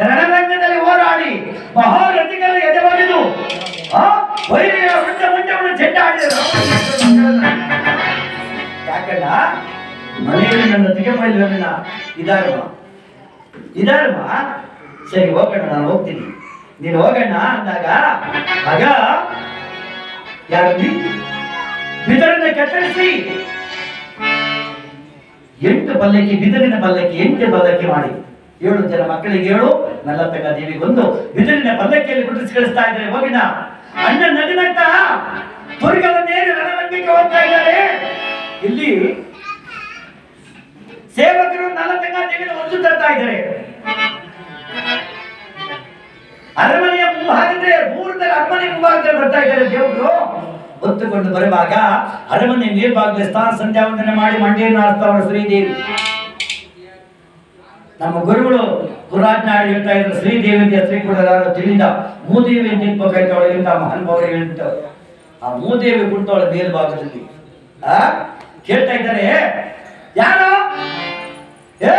ರಣರಂಗದಲ್ಲಿ ಹೋರಾಡಿ ಮಹಾರಥಿಗಳ ಎದೆಬಗೆದು ವೈರಿಯ ವೃದ್ಧ ಮುಂಡವನ್ನು ಚೆಂಡಾಡಿದರು. ಯಾಕಂದ ಮನೆಯಲ್ಲಿ ನನ್ನ ತಿಗಮೈಲ್ವನ್ನ ಇದಾರಮ್ಮ, ಸರಿ ಹೋಗೋಣ, ನಾನು ಹೋಗ್ತೀನಿ, ನೀನು ಹೋಗೋಣ ಅಂದಾಗ ಆಗ ಯಾರಲ್ಲಿ ಬಿದರನ್ನ ಕತ್ತರಿಸಿ 8 ಪಲ್ಲಕ್ಕಿ, ಬಿದಿರಿನ ಪಲ್ಲಕ್ಕಿ 8 ಪಲ್ಲಕ್ಕಿ ಮಾಡಿ 7 ಜನ ಮಕ್ಕಳಿಗೆ 7, ನಲ್ಲತಕ್ಕ ದೇವಿಗೊಂದು ಬಿದಿರಿನ ಪಲ್ಲಕ್ಕಿಯಲ್ಲಿ ಕುಟ್ಟಿಸಿ ಕಳಿಸ್ತಾ ಇದ್ದಾರೆ. ಹೋಗಿನ ಅಣ್ಣ ನಗನಂತ ತುರ್ಗವನ್ನೇರಿ ರಣರಂಗಕ್ಕೆ ಹೋಗ್ತಾ ಇದ್ದಾರೆ. ಇಲ್ಲಿ ಸೇವಕರು ನಲ್ಲತಕ್ಕ ದೇವಿನ ಒಂದು ತರ್ತಾ ಇದ್ದಾರೆ. ಅರಮನೆಯ ಮುಂಭಾಗದಲ್ಲಿ ಪೂರ್ವದಲ್ಲಿ ಅರಮನೆ ಮುಂಭಾಗದಲ್ಲಿ ಬರ್ತಾ ಇದ್ದಾರೆ ದೇವರು. ಹೊತ್ತುಕೊಂಡು ಬರುವಾಗ ಅರಮನೆ ಮೇಲ್ಭಾಗದಲ್ಲಿ ಸ್ಥಾನ ಸಂಧ್ಯಾ ವಂದನೆ ಮಾಡಿ ಮಂಡಿಯನ್ನು ಆಡ್ತಾವಳು ಶ್ರೀದೇವಿ. ನಮ್ಮ ಗುರುಗಳು ಗುರಾಜ್ಞಾಡಿ ಹೇಳ್ತಾ ಇದ್ರು, ಶ್ರೀದೇವಿ ಹೆಸರು ಕೂಡ ತಿಳಿದ ಮೂದೇವಿ ನಿಂತ್ಬೇಕಾಯ್ತು ಅವಳಿಗಿಂತ ಮಹಾನುಭಾವರು ಹೇಳ್ತ. ಆ ಮೂದೇವಿ ಕುಳಿತವಳ ಮೇಲ್ಭಾಗದಲ್ಲಿ ಕೇಳ್ತಾ ಇದ್ದಾರೆ, ಯಾರು? ಏ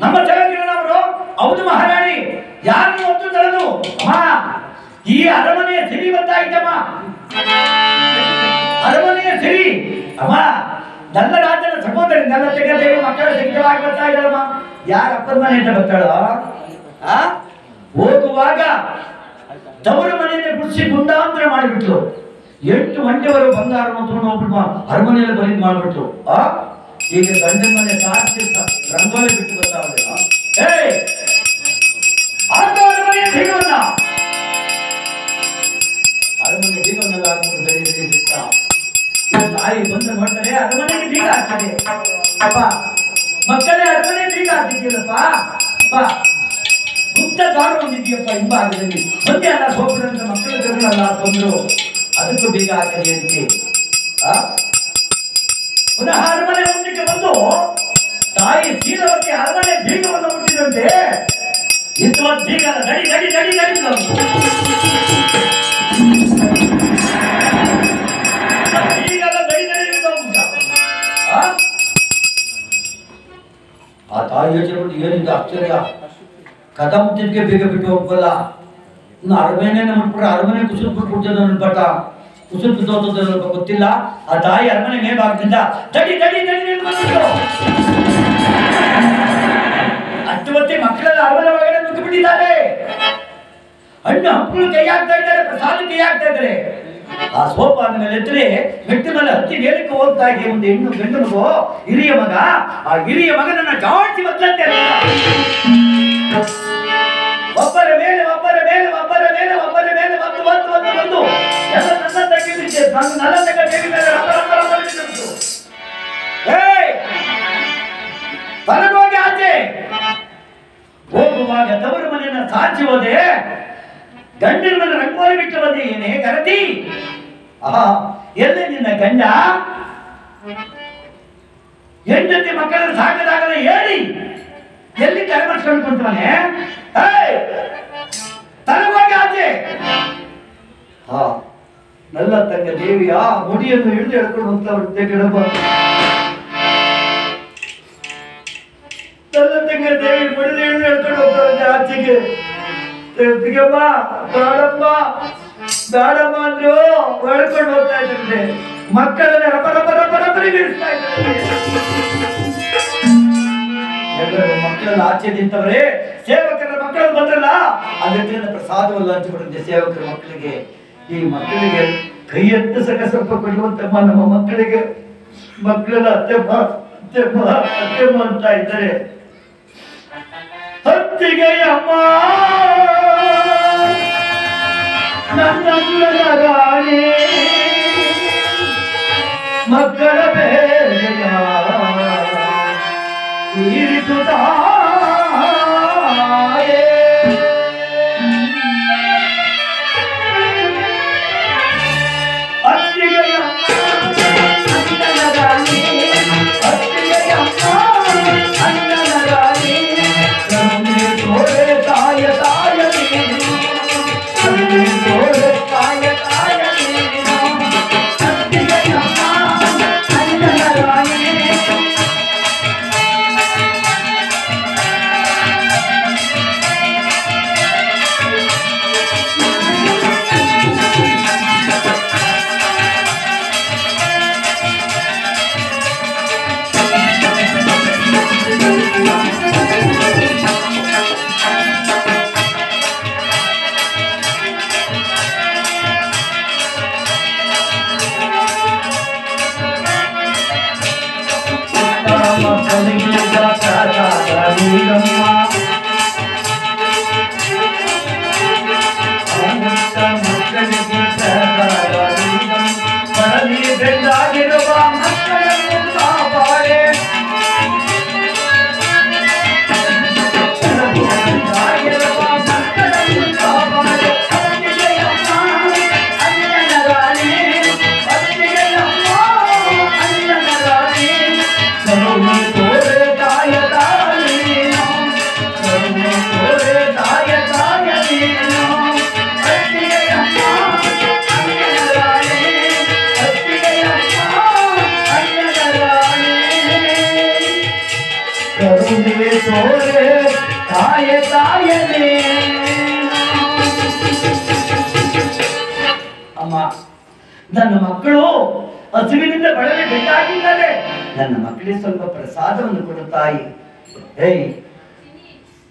ನಮ್ಮ ಜಗತ್ತಿನವರು. ಹೌದು ಮಹಾರಾಣಿ, ಯಾರನ್ನು ಹೊತ್ತು ತರದು? ಅಮ್ಮ, ಈ ಅರಮನೆಯ ಸಿರಿ ಬಂದಾಯ್ತಮ್ಮ, ಅರಮನೆಯ ಸಿರಿ. ಅಮ್ಮ, ನನ್ನ ರಾಜನ ಸಹೋದರಿ ನನ್ನ ತೆಗೆದೇವಿ ಮಕ್ಕಳ ಸಿದ್ಧವಾಗಿ ಬರ್ತಾ ಇದ್ದಾಳಮ್ಮ. ಯಾರ ಅಪ್ಪನ ಮನೆ ಅಂತ ಬರ್ತಾಳೋ? ಹೋಗುವಾಗ ತವರ ಮನೆಯಿಂದ ಗುಡಿಸಿ ಗುಂಡಾಂತರ ಮಾಡಿಬಿಟ್ಲು. 8 ಗಂಟೆವರೆಗೂ ಬಂಗಾರವನ್ನು ತಗೊಂಡು ಹೋಗ್ಬಿಟ್ಟು ಅರಮನೆಯಲ್ಲಿ ಬರೀದ್ ಮಾಡ್ಬಿಟ್ಲು. ಈಗ ಗಂಡನ ಮನೆ ಸಾಕ್ಷಿ ರಂಗೋಲಿ ಬಿಟ್ಟು ಬರ್ತಾವಲ್ಲ. ಅರಮನೆಯ ಬೀಗವನ್ನ ಹಾಕ್ಬಿಟ್ಟು ತಾಯಿ ಬಂದು ನೋಡ್ತಾರೆ, ಅರಮನೆಗೆ ಬೀಗ ಹಾಕ್ತಾರೆ. ಅಪ್ಪ ಮಕ್ಕಳೇ ಅರಮನೆ ಬೀಗ ಹಾಕಿದ್ಯಲ್ಲಪ್ಪ, ಅಪ್ಪ ಗುಪ್ತ ದ್ವಾರ ಬಂದಿದ್ಯಪ್ಪ ಹಿಂಭಾಗದಲ್ಲಿ ಬಂದೆ ಅಲ್ಲ ಹೋಗ್ಬಿಡಂತ ಮಕ್ಕಳ ಜಗಳಲ್ಲ ಬಂದ್ರು, ಅದಕ್ಕೂ ಬೀಗ ಹಾಕಲಿ ಅಂತೆ. ಪುನಃ ಅರಮನೆ ಮುಂದಕ್ಕೆ ಬಂದು ತಾಯಿ ಶೀಲವಕ್ಕೆ ಅರಮನೆ ಬೀಗವನ್ನು ಮುಟ್ಟಿದಂತೆ ಇಂಥ ಬೀಗ ನಡಿ ನಡಿ ನಡಿ ನಡಿ ಆ ತಾಯಿ ಯೋಚನೆ ಏನಿದೆ ಆಶ್ಚರ್ಯ. ಕದ ಮುಟ್ಟಿದ್ಕೆ ಬೇಗ ಬಿಟ್ಟು ಹೋಗ್ಬಲ್ಲ. ಇನ್ನು ಅರಮನೆ ಮುಟ್ಬಿಟ್ರೆ ಅರಮನೆ ಕುಸಿದು ಬಿಟ್ಬಿಡ್ತದೆ ನನ್ನ ಪಟ್ಟ, ಕುಸಿದು ಬಿದ್ದೋಗ್ತದೆ ಗೊತ್ತಿಲ್ಲ. ಆ ತಾಯಿ ಅರಮನೆ ಮೇಲ್ಭಾಗದಿಂದ ತಡಿ ತಡಿ ತಡಿ ಅಷ್ಟು ಹೊತ್ತಿ ಮಕ್ಕಳೆಲ್ಲ ಅರಮನೆ ಒಳಗಡೆ ನುಗ್ಗಿ ಬಿಟ್ಟಿದ್ದಾರೆ. ಹಣ್ಣು ಹಂಪಲು ಕೈ ಹಾಕ್ತಾ ಇದ್ದಾರೆ, ಪ್ರಸಾದ ಕೈ ಹಾಕ್ತಾ ಇದ್ದಾರೆ. ಆ ಸೋಪಾನ ಮೇಲೆ ಎತ್ತರೆ ಮೆಟ್ಟ ಮೇಲೆ ಹತ್ತಿ ಮೇಲಕ್ಕೆ ಹೋಗ್ತಾ ಇದೆ ಒಂದು ಹೆಣ್ಣು ಗಂಡು ಮಗು, ಹಿರಿಯ ಮಗ. ಆ ಹಿರಿಯ ಮಗನನ್ನ ಜಾಡ್ಸಿ ಬತ್ತಂತೆ. ಒಬ್ಬರ ಮೇಲೆ ಒಬ್ಬರ ಮೇಲೆ ಒಬ್ಬರ ಮೇಲೆ ಒಬ್ಬರ ಮೇಲೆ ಒಂದು ಒಂದು ಒಂದು ಒಂದು ಎಲ್ಲ ನನ್ನ ತೆಗೆದಿದ್ದೆ. ನನ್ನ ತೆಗೆದ ಮೇಲೆ ಹೊರಗೋಗಿ ಆಚೆ ಹೋಗುವಾಗ ತವರು ಮನೆಯನ್ನ ಸಾಚಿ ಹೋದೆ. ಗಂಡಿನ ಮನೆ ರಂಗೋಲಿ ಬಿಟ್ಟು ಬಂದೆ. ಏನೇ ಕರತಿ, ಎಲ್ಲಿ ನಿನ್ನ ಗಂಡ? ಹೆಂಡತಿ ಮಕ್ಕಳನ್ನು ಸಾಕದಾಗಲೇ ಹೇಳಿ ಎಲ್ಲಿ ಕರೆಮರ್ಸ್ಕೊಂಡು ಕುಂತವನೆ? ತರವಾಗಿ ಆಚೆ. ನಲ್ಲ ತಂಗ ದೇವಿಯ ಮುಡಿಯನ್ನು ಹಿಡಿದು ಎಳ್ಕೊಂಡು ಹೋಗ್ತಾ ಗಿಡಬ. ನಲ್ಲ ತಂಗ ದೇವಿ ಮುಡಿದು ಹಿಡಿದು ಎಳ್ಕೊಂಡು ಹೋಗ್ತಾ ಆಚೆಗೆ. ಬೇಡಮ್ಮ ಬೇಡಮ್ಮ ಬೇಡಮ್ಮ ಅಂದ್ರು ಹೊಳ್ಕೊಂಡು ಹೋಗ್ತಾ ಇದ್ದಂತೆ. ಮಕ್ಕಳನ್ನ ರಪರಪರಪರಪರಿ ಬಿಡಿಸ್ತಾ ಇದ್ದಾರೆ. ಎಲ್ಲರೂ ಮಕ್ಕಳನ್ನ ಆಚೆ ನಿಂತವರೇ. ಸೇವಕರ ಮಕ್ಕಳು ಬಂದ್ರಲ್ಲ, ಅದರಿಂದ ಪ್ರಸಾದವಲ್ಲ ಹಂಚಿಬಿಡುತ್ತೆ ಸೇವಕರ ಮಕ್ಕಳಿಗೆ. ಈ ಮಕ್ಕಳಿಗೆ ಕೈ ಎತ್ತ ಸ್ವಲ್ಪ ಕೊಡುವಂತಮ್ಮ ನಮ್ಮ ಮಕ್ಕಳಿಗೆ. ಮಕ್ಕಳೆಲ್ಲ ಅತ್ತೆಮ್ಮ ಅತ್ತೆಮ್ಮ ಅತ್ತೆಮ್ಮ ಅಂತ ಇದ್ದಾರೆ. ಹತ್ತಿಗೆ ಅಮ್ಮ ನನ್ನ ರಾಣಿ ಮಕ್ಕಳ ಬೇರೆಯ ತೀರಿಸುತ್ತಾಯೇ. ಹತ್ತಿಗೆ ಅಣ್ಣನ ರಾಣಿ ಹತ್ತಿಗೆ ಅಣ್ಣನ ರಾಣಿ ಕರುಣೆ ತೋರೆ ತಾಯ ತಾಯ ನೀನು ಕರುಣೆ ತೋರೆ ತಾಯ ತಾಯ ನೀನು ಹತ್ತಿಗೆ ಅಣ್ಣನ ರಾಣಿ. ಅಮ್ಮ, ನನ್ನ ಮಕ್ಕಳು ಹಸುವಿನಿಂದ ಬಳಲಿ ಬೆಟ್ಟಾಗಿದ್ದಾರೆ. ನನ್ನ ಮಕ್ಕಳಿಗೆ ಸ್ವಲ್ಪ ಪ್ರಸಾದವನ್ನು ಕೊಡು ತಾಯಿ. ಏಯ್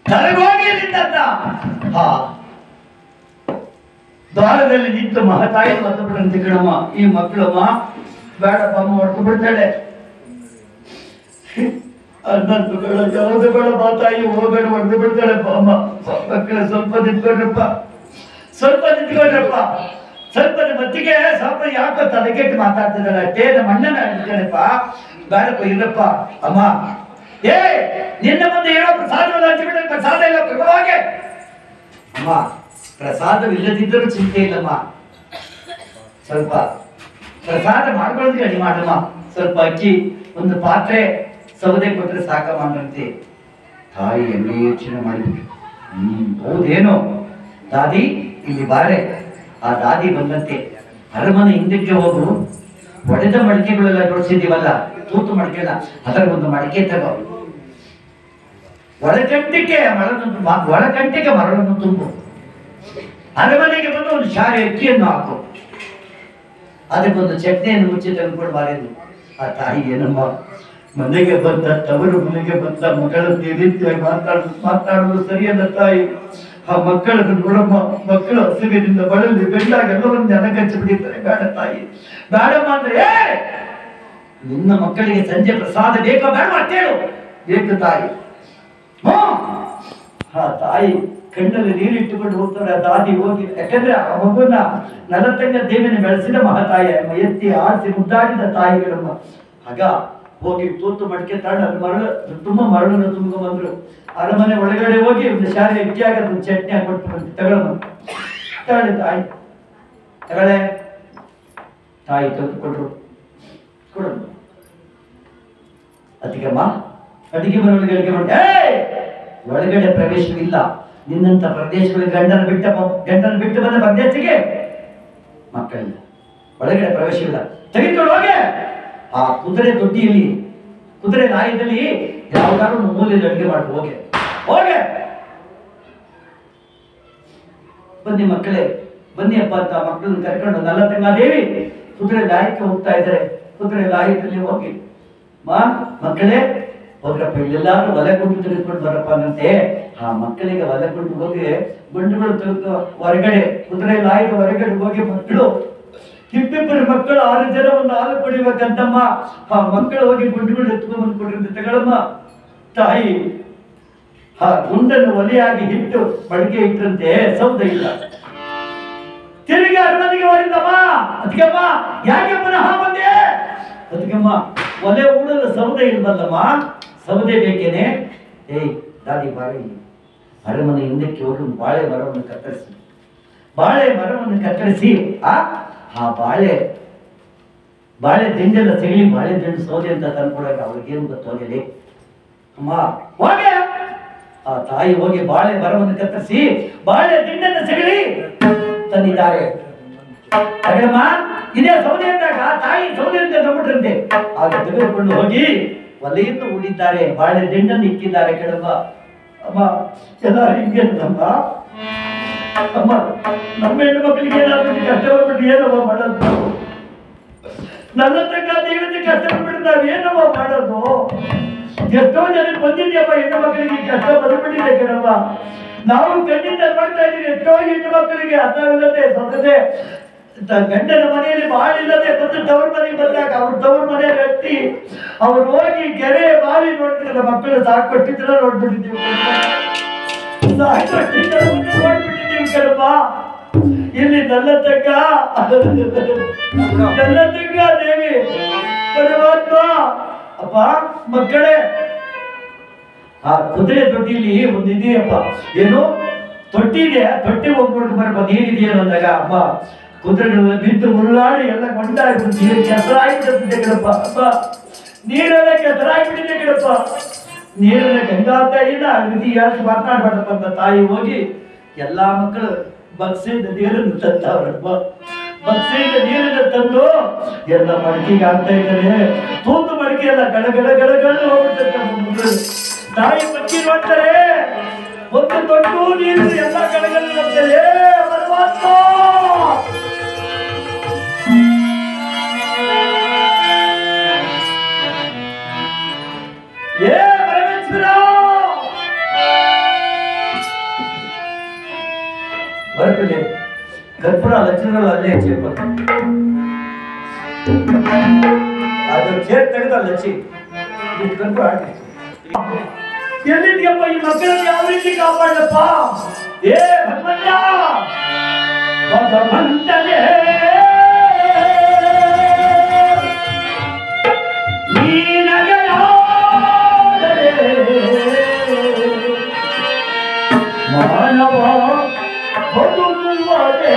ತರಗೋಗಿಯಲ್ಲಿದ್ದಂತ ದ್ವಾರದಲ್ಲಿ ನಿಂತು ಮಹತಾಯಿ ಹೊತ್ತು ಬಿಡಂತೆ ಕಣಮ್ಮ. ಈ ಮಕ್ಕಳಮ್ಮ ಬೇಡಪ್ಪ ಅಮ್ಮ ಹೊಡೆದು ಬಿಡ್ತಾಳೆ. ಅನ್ನಂತು ಬೇಡ ಯಾವುದು ಬೇಡ ಮಾತಾಯಿ ಹೋಗಬೇಡ ಹೊಡೆದು ಬಿಡ್ತಾಳಪ್ಪ ಅಮ್ಮ. ಮಕ್ಕಳ ಸ್ವಲ್ಪ ನಿಂತ್ಕೊಂಡ್ರಪ್ಪ ಸ್ವಲ್ಪ ನಿಂತ್ಕೊಂಡ್ರಪ್ಪ. ಸ್ವಲ್ಪ ಮತ್ತಿಗೆ ಸ್ವಲ್ಪ ಯಾಕೋ ತಲೆಗೆಟ್ಟು ಮಾತಾಡ್ತಿದ್ದಾಳೆ ಅಷ್ಟೇ. ನಮ್ಮ ಅಣ್ಣನ ನಿಂತ್ಕೊಂಡಪ್ಪ. ಬೇಡಪ್ಪ ಇರಪ್ಪ ಅಮ್ಮ. ಏ ನಿನ್ನ ಮುಂದೆ ಏನೋ ಪ್ರಸಾದವಲ್ಲ ಹಂಚಿಬಿಟ್ರೆ ಪ್ರಸಾದ ಇಲ್ಲ ಪ್ರಭಾಗೆ. ಅಮ್ಮ ಪ್ರಸಾದವಿಲ್ಲದಿದ್ದರೂ ಚಿಂತೆ ಇಲ್ಲಮ್ಮ. ಸ್ವಲ್ಪ ಪ್ರಸಾದ ಮಾಡ್ಕೊಳ್ಳೋದಕ್ಕೆ ಅಡಿ ಮಾಡಮ್ಮ. ಸ್ವಲ್ಪ ಅಕ್ಕಿ ಒಂದು ಪಾತ್ರೆ ಸೌದೆ ಕೊಟ್ಟರೆ ಸಾಕಮ್ಮ ಅನ್ನಂತೆ. ತಾಯಿ ಎಣ್ಣೆ ಯೋಚನೆ ಮಾಡಿಬಿಟ್ಟು ಹೌದೇನೋ ದಾದಿ ಇಲ್ಲಿ ಬಾರೆ. ಆ ದಾದಿ ಬಂದಂತೆ ಅರಮನೆ ಹಿಂದಕ್ಕೆ ಹೋಗು. ಒಡೆದ ಮಡಿಕೆಗಳೆಲ್ಲ ಜೋಡಿಸಿದೀವಲ್ಲ ತೂತು ಮಡಿಕೆಲ್ಲ ಅದರ ಒಂದು ಮಡಿಕೆ ತಗೋ. ಒಳಗಂಟಿಗೆ ಮರಳನ್ನು ತುಂಬು. ಅರಮನೆಗೆ ಬಂದು ಒಂದು ಶಾಲೆ ಅಕ್ಕಿಯನ್ನು ಹಾಕು. ಅದಕ್ಕೊಂದು ಚಟ್ನಿಯನ್ನು ಮುಚ್ಚಿ ತಂದುಕೊಂಡು ಬಾರೇನು. ಆ ತಾಯಿ ಏನಮ್ಮ ಮನೆಗೆ ಬಂದ ತವರು ಮನೆಗೆ ಬಂದ ಮಗಳ ರೀತಿಯಾಗಿ ಮಾತಾಡೋದು ಸರಿಯಲ್ಲ ತಾಯಿ. ಆ ಮಕ್ಕಳನ್ನು ನೋಡಮ್ಮ, ಮಕ್ಕಳು ಹಸುವಿನಿಂದ ಬಳಲಿ ಬೆಂಡಾಗ ಎಲ್ಲವನ್ನು ನೆನಕಚ್ಚಿ ಬಿಡಿತಾರೆ. ಬೇಡ ತಾಯಿ, ಬೇಡಮ್ಮ ಅಂದ್ರೆ ನಿನ್ನ ಮಕ್ಕಳಿಗೆ ಸಂಜೆ ಪ್ರಸಾದ ಬೇಕೋ ಬೇಡ ಕೇಳು. ಬೇಕು ತಾಯಿ. ಆ ತಾಯಿ ಕಣ್ಣಲ್ಲಿ ನೀರಿಟ್ಟುಕೊಂಡು ಹೋಗ್ತಾರೆ. ಆ ದಾದಿ ಹೋಗಿ, ಯಾಕಂದ್ರೆ ಆ ಮಗುನ ನಲತಂಗ ದೇವಿನ ಬೆಳೆಸಿದ ಮಹಾತಾಯಿ, ಎತ್ತಿ ಆಡಿಸಿ ಮುದ್ದಾಡಿದ ತಾಯಿಗಳಮ್ಮ. ಆಗ ಹೋಗಿ ತೂತು ಮಡಿಕೆ ತಾಡ ತುಂಬಾ ಮರಳನ್ನು ತುಂಬ್ಕೊಂಡ್ಬಂದ್ರು. ಅರಮನೆ ಒಳಗಡೆ ಹೋಗಿ ಒಂದು ಶಾಲೆ ಅಕ್ಕಿಯಾಗ ಒಂದು ಚಟ್ನಿ ಹಾಕೊಟ್ಟು ಬಂದು ತಗೊಳ್ಳ ತಾಯಿ ತಗೊಳ್ಳೆ. ತಾಯಿ ತಂದುಕೊಟ್ರು, ಕೊಡು. ಅದಕ್ಕೆಮ್ಮ ಅಡಿಗೆ ಮನೆ ಒಳಗೆ ಅಡಿಗೆ ಮಾಡಿ, ಒಳಗಡೆ ಪ್ರವೇಶವಿಲ್ಲ. ನಿನ್ನಂತ ಪ್ರದೇಶಗಳಿಗೆ ಗಂಡನ ಬಿಟ್ಟು ಬಂದ ಪ್ರದೇಶಕ್ಕೆ ಮಕ್ಕಳಿಲ್ಲ, ಒಳಗಡೆ ಪ್ರವೇಶವಿಲ್ಲ. ತೆಗೆದುಕೊಂಡು ಹೋಗೆ. ಆ ಕುದುರೆ ದೊಡ್ಡಿಯಲ್ಲಿ, ಕುದುರೆ ನಾಯದಲ್ಲಿ ಯಾವ್ದಾದ್ರು ಮೂಲೆಯಲ್ಲಿ ಅಡಿಗೆ ಮಾಡಿ ಹೋಗೆ ಹೋಗೆ. ಬನ್ನಿ ಮಕ್ಕಳೇ, ಬನ್ನಿ ಅಪ್ಪ ಅಂತ ಮಕ್ಕಳನ್ನ ಕರ್ಕೊಂಡು ನಲತಂಗಾದೇವಿ ಕುದುರೆ ಲಾಯಕ್ಕೆ ಹೋಗ್ತಾ ಇದ್ದಾರೆ. ಕುದುರೆ ಲಾಯದಲ್ಲಿ ಹೋಗಿ, ಮಕ್ಕಳೇ ಹೋಗ್ರಪ್ಪ, ಇಲ್ಲೆಲ್ಲಾದ್ರೂ ಒಲೆ ಗುಂಡು ತೆಗೆದುಕೊಂಡು ಬರಪ್ಪ ಅನ್ನಂತೆ. ಆ ಮಕ್ಕಳಿಗೆ ಒಲೆ ಗುಂಡು ಹೋಗಿ ಗುಂಡುಗಳು ತೆಗೆದು ಹೊರಗಡೆ, ಕುದುರೆ ಲಾಯದ ಹೊರಗಡೆ ಹೋಗಿ ಮಕ್ಕಳು ಇಬ್ಬಿಬ್ಬರು ಮಕ್ಕಳು 6 ಜನ ಒಂದು ಹಾಲು ಕುಡಿಬೇಕಂತಮ್ಮ. ಆ ಮಕ್ಕಳು ಹೋಗಿ ಗುಂಡುಗಳು ಎತ್ಕೊಂಡು ಬಂದ್ಕೊಟ್ಟಿರುತ್ತೆ. ತಗೊಳಮ್ಮ ತಾಯಿ. ಆ ಗುಂಡನ್ನು ಒಲೆಯಾಗಿ ಇಟ್ಟು ಮಡಿಕೆ ಇಟ್ಟರಂತೆ, ಸೌದೆ ಇಲ್ಲ. ತಿರುಗಿ ಅರಮನೆಗೆ ಹೊರದಮ್ಮ. ಅದಕ್ಕಮ್ಮ ಯಾಕೆ ಪುನಃ ಬಂದೆ? ಅದಕ್ಕಮ್ಮ ಒಲೆ ಊಡಲು ಸೌದೆ ಇಲ್ವಲ್ಲಮ್ಮ, ಸೌದೆ ಬೇಕೇನೆ. ದಾದಿ ಬಾರಿ, ಅರಮನೆ ಹಿಂದಕ್ಕೆ ಹೋಗಿ ಬಾಳೆ ಮರವನ್ನು ಕತ್ತರಿಸಿ, ಬಾಳೆ ಮರವನ್ನು ಕತ್ತರಿಸಿ ಆ ಬಾಳೆ ದಿಂಡೆಲ್ಲ ಸಿಗಲಿ, ಬಾಳೆ ದಿಂಡು ಸೌದೆ ಅಂತ ತಂದ್ಕೊಡಕ ಅವ್ರಿಗೇನು ಗೊತ್ತೋಗಲಿ ಅಮ್ಮ. ಹೋಗಿ ಆ ತಾಯಿ ಹೋಗಿ ಬಾಳೆ ಮರವನ್ನು ಕತ್ತರಿಸಿ ಬಾಳೆ ದಿಂಡನ್ನು ಸಿಗಲಿ ತಂದಿದ್ದಾರೆ. ತಗೊಳಮ್ಮ, ಇದೇ ಸೌದೆ ಅಂದಾಗ ತಾಯಿ ಸೌದೆ ಅಂತ ನಂಬಿಟ್ರಂತೆ. ಆಗ ತೆಗೆದುಕೊಂಡು ಹೋಗಿ ಒಲೆಯನ್ನು ಹೂಡಿದ್ದಾರೆ, ಬಾಳೆ ದಿಂಡನ್ನು ಇಕ್ಕಿದ್ದಾರೆ. ಕೆಳಮ್ಮ ಅಮ್ಮ, ಎಲ್ಲರೂ ಹಿಂಗೆ ಅಮ್ಮ, ಅಮ್ಮ ನಮ್ಮ ಹೆಣ್ಣು ಮಕ್ಕಳಿಗೆ ಏನಾದ್ರು ಕಷ್ಟ ಬಂದ್ಬಿಟ್ಟು ಏನವ ಮಾಡೋದು? ನನ್ನ ತಕ್ಕ ದೇವತೆ ಕಷ್ಟ ಬಂದ್ಬಿಟ್ಟು ನಾವ್ ಏನವ ಮಾಡೋದು? ಎಷ್ಟೋ ಜನ ಬಂದಿದ್ಯಪ್ಪ, ಹೆಣ್ಣು ಮಕ್ಕಳಿಗೆ ಕಷ್ಟ ಬಂದ್ಬಿಟ್ಟಿದೆ ಕಣಮ್ಮ. ನಾವು ಕಣ್ಣಿಂದ ನೋಡ್ತಾ ಇದೀವಿ ಎಷ್ಟೋ ಹೆಣ್ಣು ಮಕ್ಕಳಿಗೆ ಅರ್ಥವಿಲ್ಲದೆ ಸೊಸದೆ ಗಂಡನ ಮನೆಯಲ್ಲಿ ಬಾಳಿಲ್ಲದೆ ಬಂದು ತವ್ರ ಮನೆಗೆ ಬಂದಾಗ ಅವ್ರ ತವ್ರ ಮನೆ ಕಟ್ಟಿ ಅವ್ರು ಹೋಗಿ ಕೆರೆ ಬಾವಿ ನೋಡ್ತಿರಲ್ಲ, ಮಕ್ಕಳು ಸಾಕೊಟ್ಟಿದ್ರ ನೋಡ್ಬಿಟ್ಟಿದ್ದೀವಿ ನೋಡ್ಬಿಟ್ಟಿದ್ದೀವಿ ಕಣಪ್ಪ. ಇಲ್ಲಿ ನಲ್ಲತಕ್ಕ ದೇವಿ ಪರಮಾತ್ಮ. ಅಪ್ಪ ಮಕ್ಕಳೇ, ಆ ಕುದುರೆ ತೊಟ್ಟಿಲಿ ಒಂದು ಇದೆಯಪ್ಪ, ಏನು ತೊಟ್ಟಿ ಇದೆ, ತೊಟ್ಟಿ ಹೋಗ್ಬಿಟ್ಟು ಬರಪ್ಪ, ನೀರಿದೆಯೇನು ಅಂದಾಗ ಅಪ್ಪ ಕುದುರೆಗಳೆಲ್ಲ ಬಿದ್ದು ಉರುಳಾಡಿ ಎಲ್ಲ ಕೊಂಡಾಗ್ಬಿಟ್ಟು ನೀರು ಕೆಸರಾಗಿಬಿಡುತ್ತೆ ಕಣಪ್ಪ. ಅಪ್ಪ ನೀರೆಲ್ಲ ಕೆಸರಾಗಿಬಿಟ್ಟಿದೆ ಕಣಪ್ಪ. ನೀರೆಲ್ಲ ಗಂಗಾತಾಯಿನ ವಿಧಿ ಯಾರು ಮಾತನಾಡ್ಬಾರ್ದಪ್ಪ ಅಂತ ತಾಯಿ ಹೋಗಿ ಎಲ್ಲಾ ಮಕ್ಕಳು ಬಕ್ಸೆಯಿಂದ ನೀರನ್ನು ತಂದವ್ರಪ್ಪ. ಬಕ್ಸೆಯಿಂದ ನೀರನ್ನು ತಂದು ಎಲ್ಲ ಮಡಿಕೆಗೆ ಆಗ್ತಾ ಇದ್ದಾರೆ. ತೂತು ಮಡಿಕೆ ಎಲ್ಲ ಗಡಗಡಗಳು ಹೋಗ್ಬಿಡ್ತಾರೆ. ತಾಯಿ ಮಕ್ಕಿ ನೋಡ್ತಾರೆ, ಒಂದು ದೊಡ್ಡ ನೀರು ಎಲ್ಲ ಕಡೆಗಳಲ್ಲಿ ನೋಡ್ತಾರೆ. ಪರಮಾತ್ಮ ಪರಮೇಶ್ವರ ಬರ್ತದೆ. ಕರ್ಪೂರ ಲಕ್ಷಣಗಳು ಅಲ್ಲೇ ಚೇರ್ಬಾರ್ದು, ಅದು ಚೇರ್ ತೆಗೆದ ಲಚ್ಚಿ ಕರ್ಪೂರ ಹಾಕಿ. ಎಲ್ಲಿದ್ಯಪ್ಪ ಈ ಮಕ್ಕಳನ್ನು ಯಾವ ರೀತಿ ಕಾಪಾಡಪ್ಪ? ಭಗವಂತ ಭಗವಂತನೇ ಮಾನವ ಬದುಕುವದೇ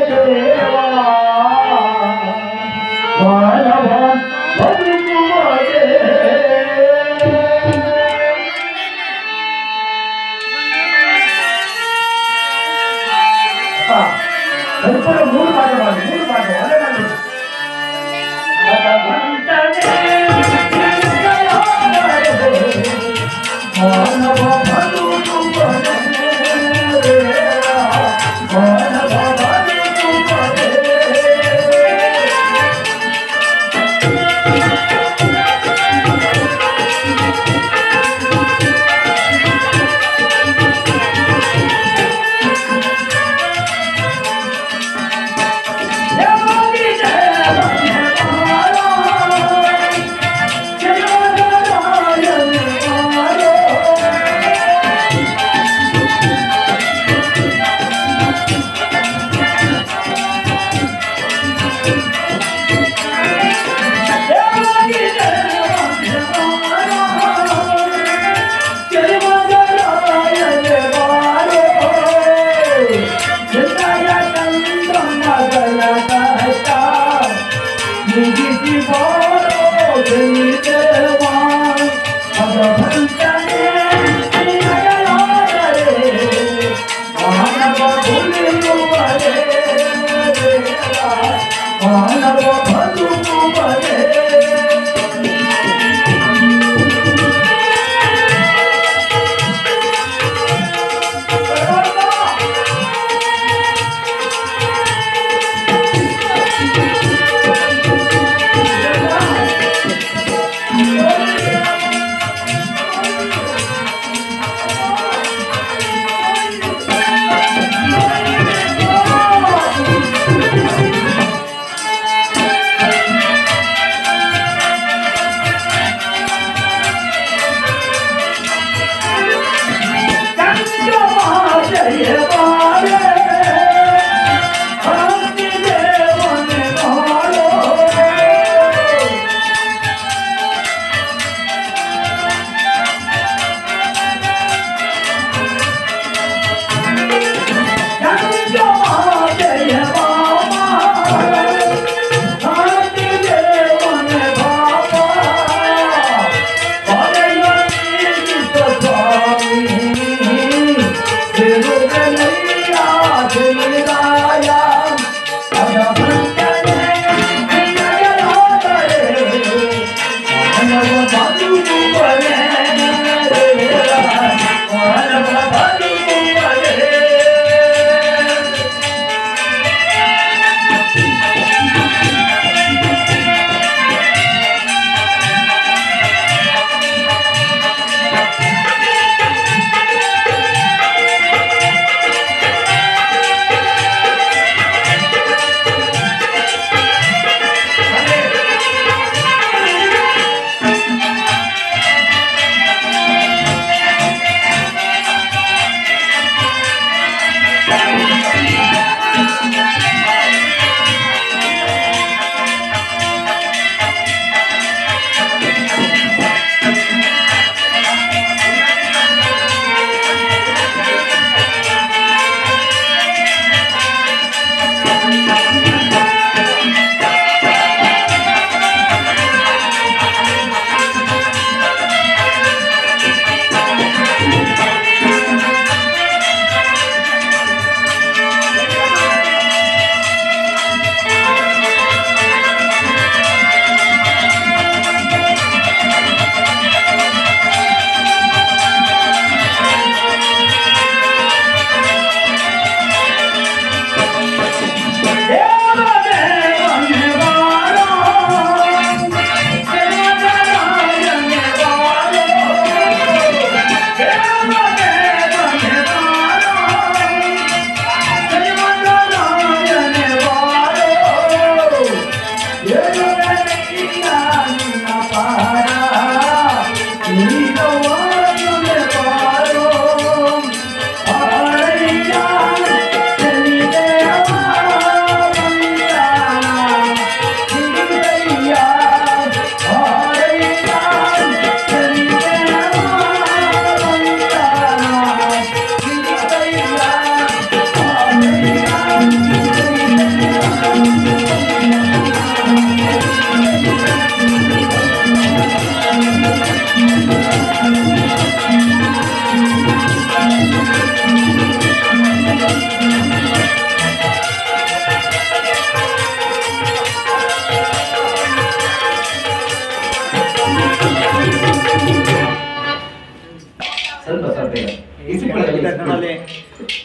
ದೇವಾ, ಮಾನವ ಬದುಕುವದೇ. ಕರ್ಪೂರ 3 ಭಾಗ ಮಾಡಿ, 3 ಭಾಗ ಒಳ್ಳೆ ಮಾಡಿ. ಮಾನವ ಬದುಕುವದೇ ದೇವಾ, ಮಾನವ ಬದುಕುವದೇ.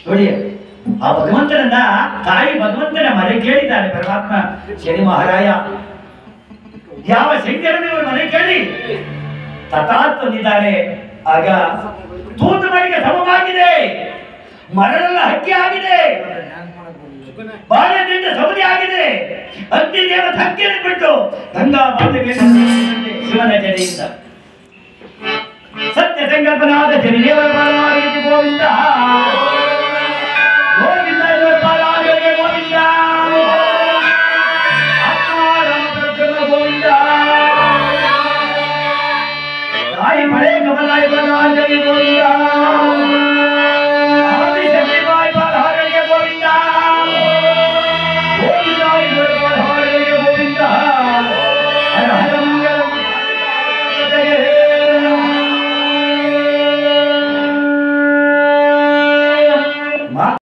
ನೋಡಿ ಆ ಭಗವಂತನನ್ನ ತಾಯಿ ಭಗವಂತನ ಮನೆ ಕೇಳಿದ್ದಾನೆ ಪರಮಾತ್ಮ ಶನಿ ಮಹಾರಾಯ. ಯಾವ ಶಂಕರನ ಮನೆ ಕೇಳಿ ತಥಾತ್ವನಿದ್ದಾರೆ. ಆಗ ತೂತು ಮನೆಗೆ ಸಮವಾಗಿದೆ, ಮರಳೆಲ್ಲ ಹಕ್ಕಿ ಆಗಿದೆ, ಬಾಳೆದಿಂಡ ಸೌದಿ ಆಗಿದೆ, ಅಗ್ನಿ ದೇವ ಹಕ್ಕಿನ ಬಿಟ್ಟು ಗಂಗಾ ಮಾತೆಗೆ ಶಿವನ ಜಡೆಯಿಂದ ಸತ್ಯ ಸಂಕಲ್ಪನಾದ ಶನಿ ದೇವರ ಪಾಲವಾರಿಗೆ ಗೋವಿಂದ ಗೋವಿಂದ ಪಾಲವಾರಿಗೆ ಗೋವಿಂದ ಗೋವಿಂದ ತಾಯಿ ಮಳೆ ಕಮಲಾಯ ಗೋವಿಂದ